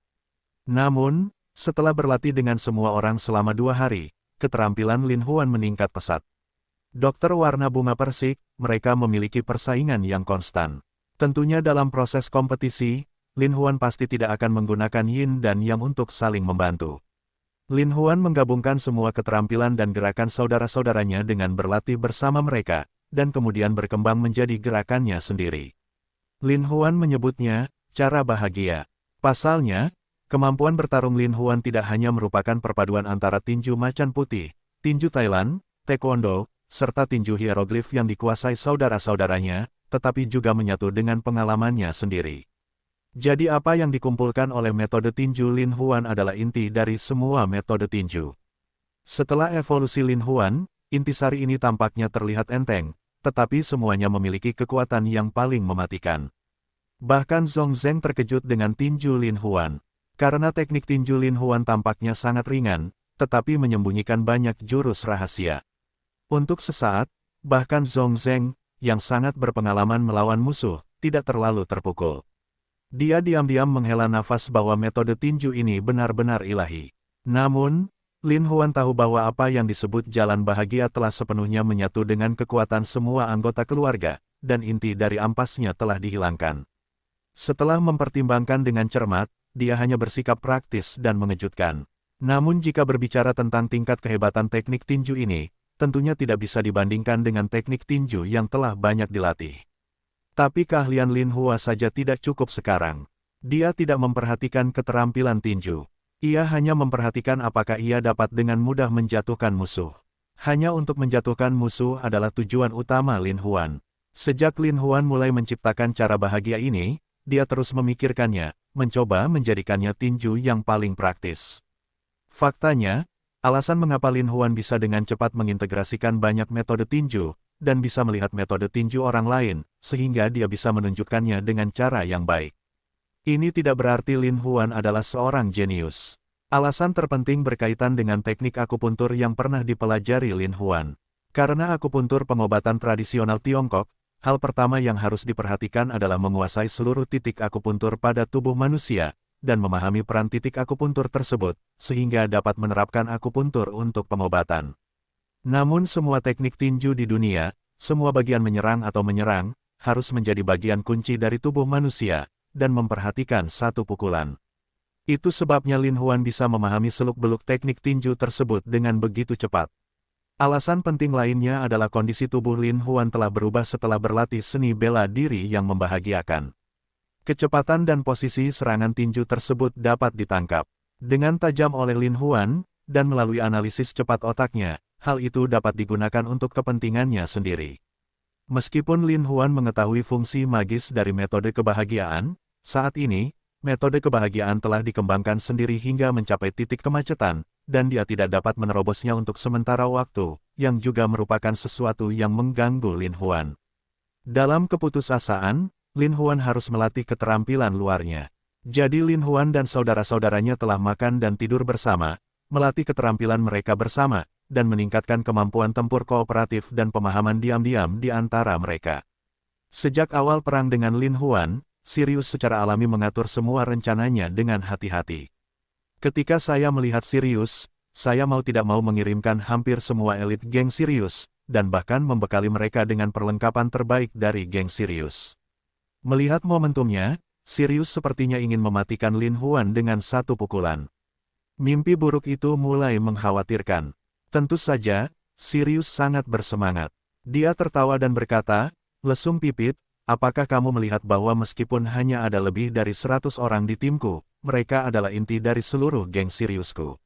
Namun, setelah berlatih dengan semua orang selama 2 hari, keterampilan Lin Huan meningkat pesat. Dokter warna bunga persik, mereka memiliki persaingan yang konstan. Tentunya dalam proses kompetisi, Lin Huan pasti tidak akan menggunakan yin dan yang untuk saling membantu. Lin Huan menggabungkan semua keterampilan dan gerakan saudara-saudaranya dengan berlatih bersama mereka, dan kemudian berkembang menjadi gerakannya sendiri. Lin Huan menyebutnya, cara bahagia. Pasalnya, kemampuan bertarung Lin Huan tidak hanya merupakan perpaduan antara tinju macan putih, tinju Thailand, taekwondo, serta tinju hieroglif yang dikuasai saudara-saudaranya, tetapi juga menyatu dengan pengalamannya sendiri. Jadi apa yang dikumpulkan oleh metode tinju Lin Huan adalah inti dari semua metode tinju. Setelah evolusi Lin Huan, intisari ini tampaknya terlihat enteng, tetapi semuanya memiliki kekuatan yang paling mematikan. Bahkan Zhong Zheng terkejut dengan tinju Lin Huan. Karena teknik tinju Lin Huan tampaknya sangat ringan, tetapi menyembunyikan banyak jurus rahasia. Untuk sesaat, bahkan Zhong Zheng, yang sangat berpengalaman melawan musuh, tidak terlalu terpukul. Dia diam-diam menghela nafas bahwa metode tinju ini benar-benar ilahi. Namun, Lin Huan tahu bahwa apa yang disebut jalan bahagia telah sepenuhnya menyatu dengan kekuatan semua anggota keluarga, dan inti dari ampasnya telah dihilangkan. Setelah mempertimbangkan dengan cermat, dia hanya bersikap praktis dan mengejutkan. Namun jika berbicara tentang tingkat kehebatan teknik tinju ini, tentunya tidak bisa dibandingkan dengan teknik tinju yang telah banyak dilatih. Tapi keahlian Lin Huan saja tidak cukup sekarang. Dia tidak memperhatikan keterampilan tinju. Ia hanya memperhatikan apakah ia dapat dengan mudah menjatuhkan musuh. Hanya untuk menjatuhkan musuh adalah tujuan utama Lin Huan. Sejak Lin Huan mulai menciptakan cara bahagia ini, dia terus memikirkannya, mencoba menjadikannya tinju yang paling praktis. Faktanya, alasan mengapa Lin Huan bisa dengan cepat mengintegrasikan banyak metode tinju, dan bisa melihat metode tinju orang lain, sehingga dia bisa menunjukkannya dengan cara yang baik. Ini tidak berarti Lin Huan adalah seorang jenius. Alasan terpenting berkaitan dengan teknik akupuntur yang pernah dipelajari Lin Huan. Karena akupuntur pengobatan tradisional Tiongkok, hal pertama yang harus diperhatikan adalah menguasai seluruh titik akupuntur pada tubuh manusia, dan memahami peran titik akupuntur tersebut, sehingga dapat menerapkan akupuntur untuk pengobatan. Namun semua teknik tinju di dunia, semua bagian menyerang atau menyerang, harus menjadi bagian kunci dari tubuh manusia, dan memperhatikan satu pukulan. Itu sebabnya Lin Huan bisa memahami seluk-beluk teknik tinju tersebut dengan begitu cepat. Alasan penting lainnya adalah kondisi tubuh Lin Huan telah berubah setelah berlatih seni bela diri yang membahagiakan. Kecepatan dan posisi serangan tinju tersebut dapat ditangkap dengan tajam oleh Lin Huan, dan melalui analisis cepat otaknya, hal itu dapat digunakan untuk kepentingannya sendiri. Meskipun Lin Huan mengetahui fungsi magis dari metode kebahagiaan, saat ini, metode kebahagiaan telah dikembangkan sendiri hingga mencapai titik kemacetan, dan dia tidak dapat menerobosnya untuk sementara waktu, yang juga merupakan sesuatu yang mengganggu Lin Huan. Dalam keputusasaan, Lin Huan harus melatih keterampilan luarnya. Jadi Lin Huan dan saudara-saudaranya telah makan dan tidur bersama, melatih keterampilan mereka bersama, dan meningkatkan kemampuan tempur kooperatif dan pemahaman diam-diam di antara mereka. Sejak awal perang dengan Lin Huan, Sirius secara alami mengatur semua rencananya dengan hati-hati. Ketika saya melihat Sirius, saya mau tidak mau mengirimkan hampir semua elit geng Sirius, dan bahkan membekali mereka dengan perlengkapan terbaik dari geng Sirius. Melihat momentumnya, Sirius sepertinya ingin mematikan Lin Huan dengan satu pukulan. Mimpi buruk itu mulai mengkhawatirkan. Tentu saja, Sirius sangat bersemangat. Dia tertawa dan berkata, Lesung pipit, apakah kamu melihat bahwa meskipun hanya ada lebih dari 100 orang di timku, mereka adalah inti dari seluruh geng Siriusku.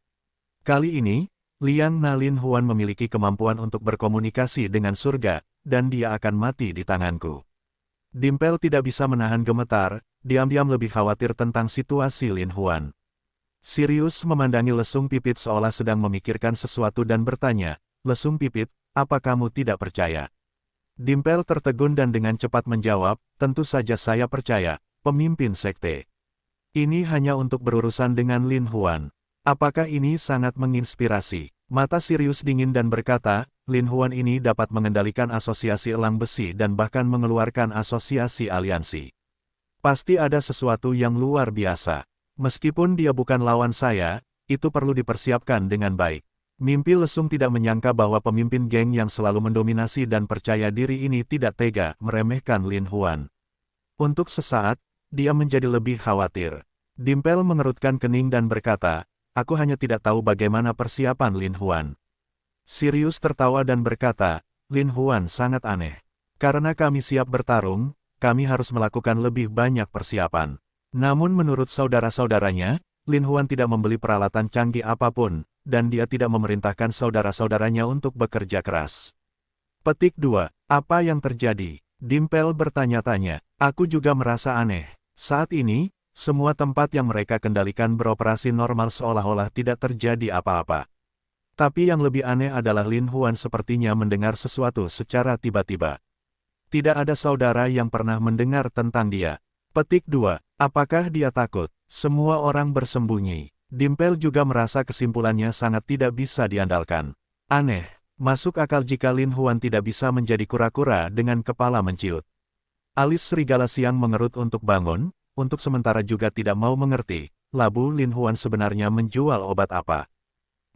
Kali ini, Liang Na Lin Huan memiliki kemampuan untuk berkomunikasi dengan surga, dan dia akan mati di tanganku. Dimpel tidak bisa menahan gemetar, diam-diam lebih khawatir tentang situasi Lin Huan. Sirius memandangi lesung pipit seolah sedang memikirkan sesuatu dan bertanya, "Lesung pipit, apa kamu tidak percaya?" Dimpel tertegun dan dengan cepat menjawab, "Tentu saja saya percaya, pemimpin sekte. Ini hanya untuk berurusan dengan Lin Huan." Apakah ini sangat menginspirasi? Mata Sirius dingin dan berkata, Lin Huan ini dapat mengendalikan asosiasi elang besi dan bahkan mengeluarkan asosiasi aliansi. Pasti ada sesuatu yang luar biasa. Meskipun dia bukan lawan saya, itu perlu dipersiapkan dengan baik. Mimpi lesung tidak menyangka bahwa pemimpin geng yang selalu mendominasi dan percaya diri ini tidak tega meremehkan Lin Huan. Untuk sesaat, dia menjadi lebih khawatir. Dimpel mengerutkan kening dan berkata, "Aku hanya tidak tahu bagaimana persiapan Lin Huan." Sirius tertawa dan berkata, "Lin Huan sangat aneh. Karena kami siap bertarung, kami harus melakukan lebih banyak persiapan. Namun menurut saudara-saudaranya, Lin Huan tidak membeli peralatan canggih apapun, dan dia tidak memerintahkan saudara-saudaranya untuk bekerja keras." Petik 2. Apa yang terjadi? Dimpel bertanya-tanya. Aku juga merasa aneh. Saat ini, semua tempat yang mereka kendalikan beroperasi normal seolah-olah tidak terjadi apa-apa. Tapi yang lebih aneh adalah Lin Huan sepertinya mendengar sesuatu secara tiba-tiba. Tidak ada saudara yang pernah mendengar tentang dia. Petik 2. Apakah dia takut? Semua orang bersembunyi. Dimpel juga merasa kesimpulannya sangat tidak bisa diandalkan. Aneh, masuk akal jika Lin Huan tidak bisa menjadi kura-kura dengan kepala menciut. Alis serigala siang mengerut untuk bangun, untuk sementara juga tidak mau mengerti, labu Lin Huan sebenarnya menjual obat apa.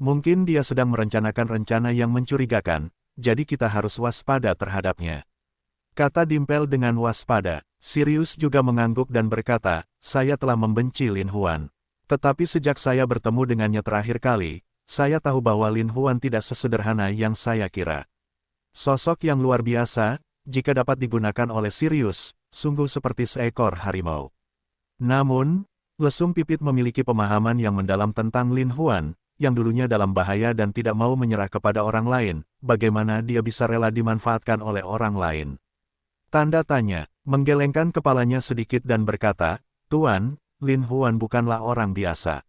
Mungkin dia sedang merencanakan rencana yang mencurigakan, jadi kita harus waspada terhadapnya. Kata Dimpel dengan waspada. Sirius juga mengangguk dan berkata, "Saya telah membenci Lin Huan. Tetapi sejak saya bertemu dengannya terakhir kali, saya tahu bahwa Lin Huan tidak sesederhana yang saya kira. Sosok yang luar biasa, jika dapat digunakan oleh Sirius, sungguh seperti seekor harimau." Namun, lesung pipit memiliki pemahaman yang mendalam tentang Lin Huan, yang dulunya dalam bahaya dan tidak mau menyerah kepada orang lain, bagaimana dia bisa rela dimanfaatkan oleh orang lain. Tanda tanya, menggelengkan kepalanya sedikit dan berkata, "Tuan, Lin Huan bukanlah orang biasa.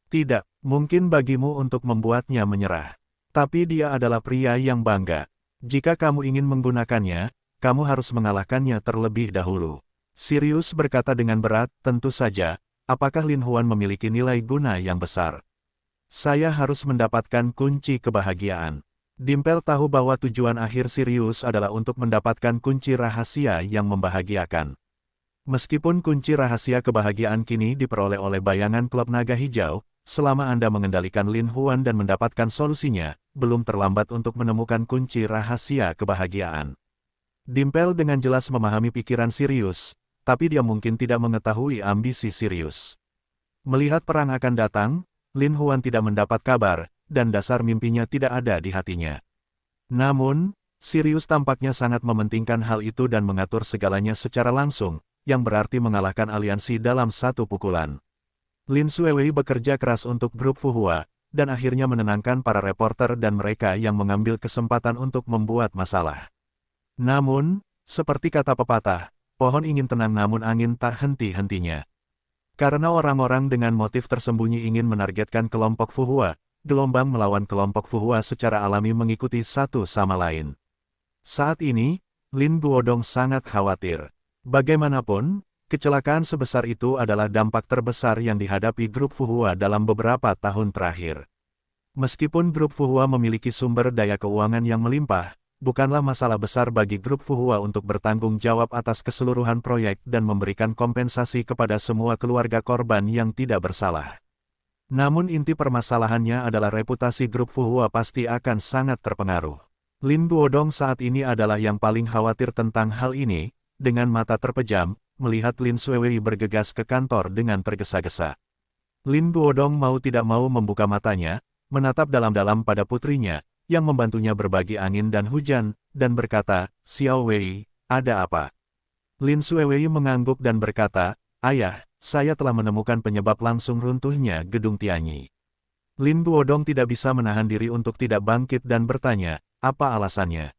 Tidak, mungkin bagimu untuk membuatnya menyerah. Tapi dia adalah pria yang bangga. Jika kamu ingin menggunakannya, kamu harus mengalahkannya terlebih dahulu." Sirius berkata dengan berat, "Tentu saja, apakah Lin Huan memiliki nilai guna yang besar? Saya harus mendapatkan kunci kebahagiaan." Dimpel tahu bahwa tujuan akhir Sirius adalah untuk mendapatkan kunci rahasia yang membahagiakan. Meskipun kunci rahasia kebahagiaan kini diperoleh oleh bayangan klub naga hijau, selama Anda mengendalikan Lin Huan dan mendapatkan solusinya, belum terlambat untuk menemukan kunci rahasia kebahagiaan. Dimpel dengan jelas memahami pikiran Sirius, tapi dia mungkin tidak mengetahui ambisi Sirius. Melihat perang akan datang, Lin Huan tidak mendapat kabar, dan dasar mimpinya tidak ada di hatinya. Namun, Sirius tampaknya sangat mementingkan hal itu dan mengatur segalanya secara langsung, yang berarti mengalahkan aliansi dalam satu pukulan. Lin Xuewei bekerja keras untuk grup Fuhua, dan akhirnya menenangkan para reporter dan mereka yang mengambil kesempatan untuk membuat masalah. Namun, seperti kata pepatah, pohon ingin tenang namun angin tak henti-hentinya. Karena orang-orang dengan motif tersembunyi ingin menargetkan kelompok Fuhua, gelombang melawan kelompok Fuhua secara alami mengikuti satu sama lain. Saat ini, Lin Guodong sangat khawatir. Bagaimanapun, kecelakaan sebesar itu adalah dampak terbesar yang dihadapi grup Fuhua dalam beberapa tahun terakhir. Meskipun grup Fuhua memiliki sumber daya keuangan yang melimpah, bukanlah masalah besar bagi grup Fuhua untuk bertanggung jawab atas keseluruhan proyek dan memberikan kompensasi kepada semua keluarga korban yang tidak bersalah. Namun inti permasalahannya adalah reputasi grup Fuhua pasti akan sangat terpengaruh. Lin Guodong saat ini adalah yang paling khawatir tentang hal ini, dengan mata terpejam, melihat Lin Xuewei bergegas ke kantor dengan tergesa-gesa. Lin Guodong mau tidak mau membuka matanya, menatap dalam-dalam pada putrinya, yang membantunya berbagi angin dan hujan, dan berkata, "Xiao Wei, ada apa? Lin Xuewei mengangguk dan berkata, "Ayah, saya telah menemukan penyebab langsung runtuhnya gedung Tianyi." Lin Guodong tidak bisa menahan diri untuk tidak bangkit dan bertanya, apa alasannya?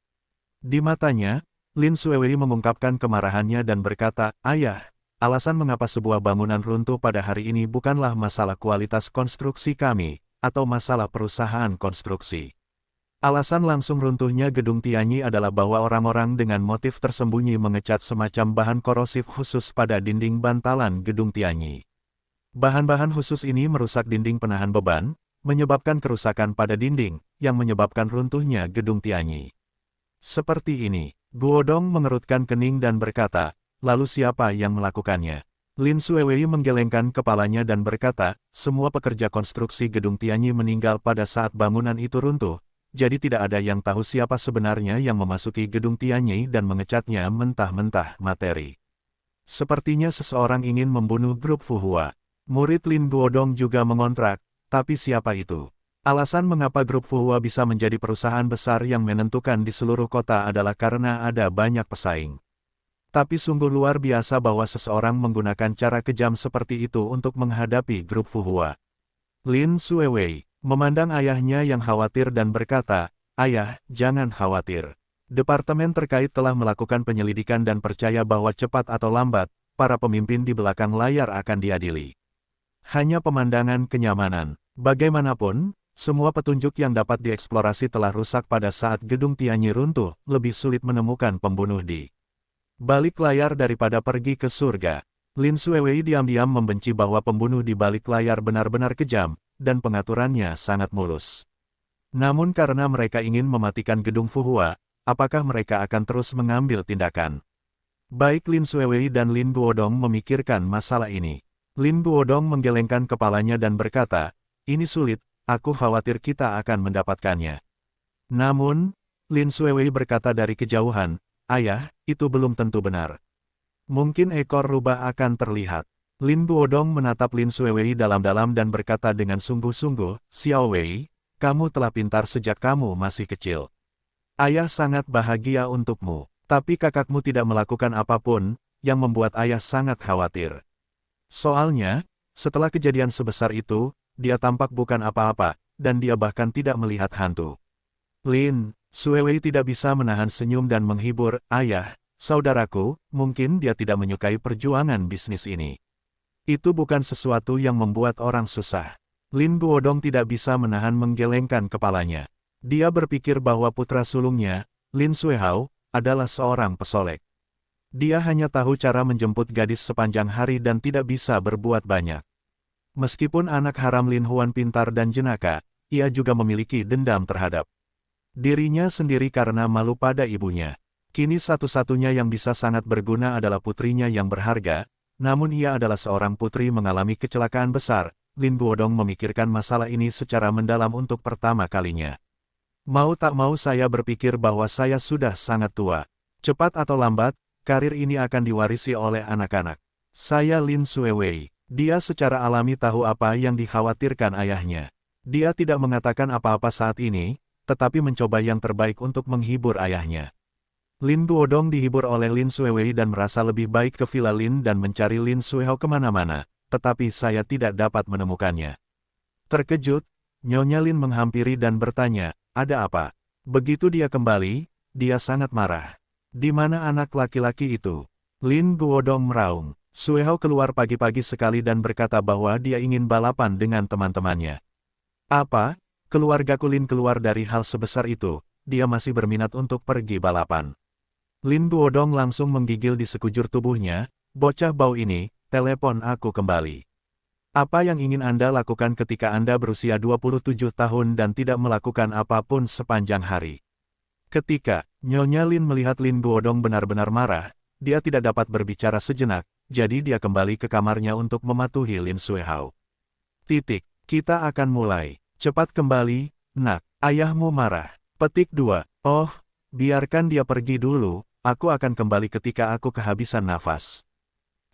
Di matanya, Lin Xuewei mengungkapkan kemarahannya dan berkata, "Ayah, alasan mengapa sebuah bangunan runtuh pada hari ini bukanlah masalah kualitas konstruksi kami, atau masalah perusahaan konstruksi. Alasan langsung runtuhnya gedung Tianyi adalah bahwa orang-orang dengan motif tersembunyi mengecat semacam bahan korosif khusus pada dinding bantalan gedung Tianyi. Bahan-bahan khusus ini merusak dinding penahan beban, menyebabkan kerusakan pada dinding, yang menyebabkan runtuhnya gedung Tianyi." Seperti ini, Guodong mengerutkan kening dan berkata, "Lalu siapa yang melakukannya?" Lin Xuewei menggelengkan kepalanya dan berkata, "Semua pekerja konstruksi gedung Tianyi meninggal pada saat bangunan itu runtuh, jadi tidak ada yang tahu siapa sebenarnya yang memasuki gedung Tianyi dan mengecatnya mentah-mentah materi. Sepertinya seseorang ingin membunuh grup Fuhua." Murid Lin Guodong juga mengontrak, tapi siapa itu? Alasan mengapa grup Fuhua bisa menjadi perusahaan besar yang menentukan di seluruh kota adalah karena ada banyak pesaing. Tapi sungguh luar biasa bahwa seseorang menggunakan cara kejam seperti itu untuk menghadapi grup Fuhua. Lin Xuewei memandang ayahnya yang khawatir dan berkata, "Ayah, jangan khawatir. Departemen terkait telah melakukan penyelidikan dan percaya bahwa cepat atau lambat, para pemimpin di belakang layar akan diadili. Hanya pemandangan kenyamanan. Bagaimanapun, semua petunjuk yang dapat dieksplorasi telah rusak pada saat gedung Tianyi runtuh, lebih sulit menemukan pembunuh di balik layar daripada pergi ke surga." Lin Xuewei diam-diam membenci bahwa pembunuh di balik layar benar-benar kejam, dan pengaturannya sangat mulus. Namun karena mereka ingin mematikan gedung Fuhua, apakah mereka akan terus mengambil tindakan? Baik Lin Xuewei dan Lin Guodong memikirkan masalah ini. Lin Guodong menggelengkan kepalanya dan berkata, "Ini sulit. Aku khawatir kita akan mendapatkannya." Namun, Lin Xuewei berkata dari kejauhan, "Ayah, itu belum tentu benar. Mungkin ekor rubah akan terlihat." Lin Guodong menatap Lin Xuewei dalam-dalam dan berkata dengan sungguh-sungguh, "Xiao Wei, kamu telah pintar sejak kamu masih kecil. Ayah sangat bahagia untukmu, tapi kakakmu tidak melakukan apapun, yang membuat ayah sangat khawatir. Soalnya, setelah kejadian sebesar itu, dia tampak bukan apa-apa, dan dia bahkan tidak melihat hantu." Lin Xuewei tidak bisa menahan senyum dan menghibur, "Ayah, saudaraku, mungkin dia tidak menyukai perjuangan bisnis ini. Itu bukan sesuatu yang membuat orang susah." Lin Guodong tidak bisa menahan menggelengkan kepalanya. Dia berpikir bahwa putra sulungnya, Lin Xuehao, adalah seorang pesolek. Dia hanya tahu cara menjemput gadis sepanjang hari dan tidak bisa berbuat banyak. Meskipun anak haram Lin Huan pintar dan jenaka, ia juga memiliki dendam terhadap dirinya sendiri karena malu pada ibunya. Kini satu-satunya yang bisa sangat berguna adalah putrinya yang berharga, namun ia adalah seorang putri mengalami kecelakaan besar. Lin Guodong memikirkan masalah ini secara mendalam untuk pertama kalinya. Mau tak mau saya berpikir bahwa saya sudah sangat tua. Cepat atau lambat, karir ini akan diwarisi oleh anak-anak. Saya Lin Xuewei. Dia secara alami tahu apa yang dikhawatirkan ayahnya. Dia tidak mengatakan apa-apa saat ini, tetapi mencoba yang terbaik untuk menghibur ayahnya. Lin Guodong dihibur oleh Lin Xuewei dan merasa lebih baik ke Villa Lin dan mencari Lin Xuehao kemana-mana, tetapi saya tidak dapat menemukannya. Terkejut, Nyonya Lin menghampiri dan bertanya, "Ada apa?" Begitu dia kembali, dia sangat marah. "Di mana anak laki-laki itu?" Lin Guodong meraung. Xuehao keluar pagi-pagi sekali dan berkata bahwa dia ingin balapan dengan teman-temannya. "Apa? Keluargaku?" Lin keluar dari hal sebesar itu, dia masih berminat untuk pergi balapan. Lin Guodong langsung menggigil di sekujur tubuhnya, "Bocah bau ini, telepon aku kembali. Apa yang ingin Anda lakukan ketika Anda berusia 27 tahun dan tidak melakukan apapun sepanjang hari?" Ketika Nyonya Lin melihat Lin Guodong benar-benar marah, dia tidak dapat berbicara sejenak, jadi dia kembali ke kamarnya untuk mematuhi Lin Xuehao. "Kita akan mulai. Cepat kembali, nak, ayahmu marah." Petik 2. "Oh, biarkan dia pergi dulu, aku akan kembali ketika aku kehabisan nafas.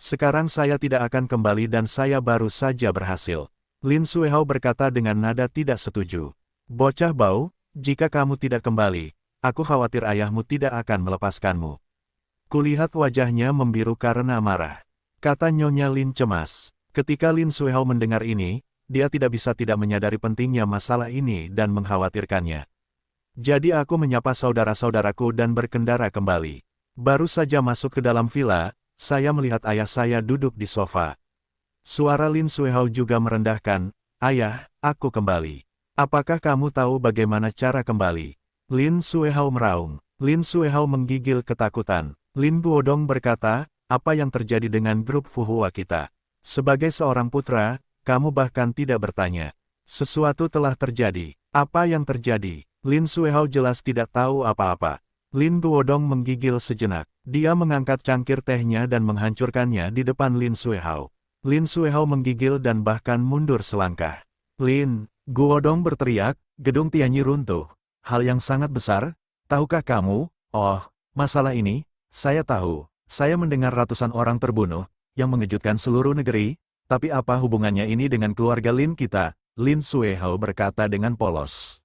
Sekarang saya tidak akan kembali dan saya baru saja berhasil." Lin Xuehao berkata dengan nada tidak setuju. "Bocah bau, jika kamu tidak kembali, aku khawatir ayahmu tidak akan melepaskanmu." Kulihat wajahnya membiru karena marah. Kata Nyonya Lin cemas. Ketika Lin Suihao mendengar ini, dia tidak bisa tidak menyadari pentingnya masalah ini dan mengkhawatirkannya. Jadi aku menyapa saudara-saudaraku dan berkendara kembali. Baru saja masuk ke dalam villa, saya melihat ayah saya duduk di sofa. Suara Lin Suihao juga merendahkan, "Ayah, aku kembali. Apakah kamu tahu bagaimana cara kembali?" Lin Suihao meraung. Lin Suihao menggigil ketakutan. Lin Guodong berkata, "Apa yang terjadi dengan grup Fuhua kita? Sebagai seorang putra, kamu bahkan tidak bertanya. Sesuatu telah terjadi. Apa yang terjadi?" Lin Suihao jelas tidak tahu apa-apa. Lin Guodong menggigil sejenak. Dia mengangkat cangkir tehnya dan menghancurkannya di depan Lin Suihao. Lin Suihao menggigil dan bahkan mundur selangkah. "Lin," Guodong berteriak, "gedung Tianyi runtuh. Hal yang sangat besar, tahukah kamu?" "Oh, masalah ini, saya tahu. Saya mendengar ratusan orang terbunuh, yang mengejutkan seluruh negeri, tapi apa hubungannya ini dengan keluarga Lin kita?" Lin Suihao berkata dengan polos.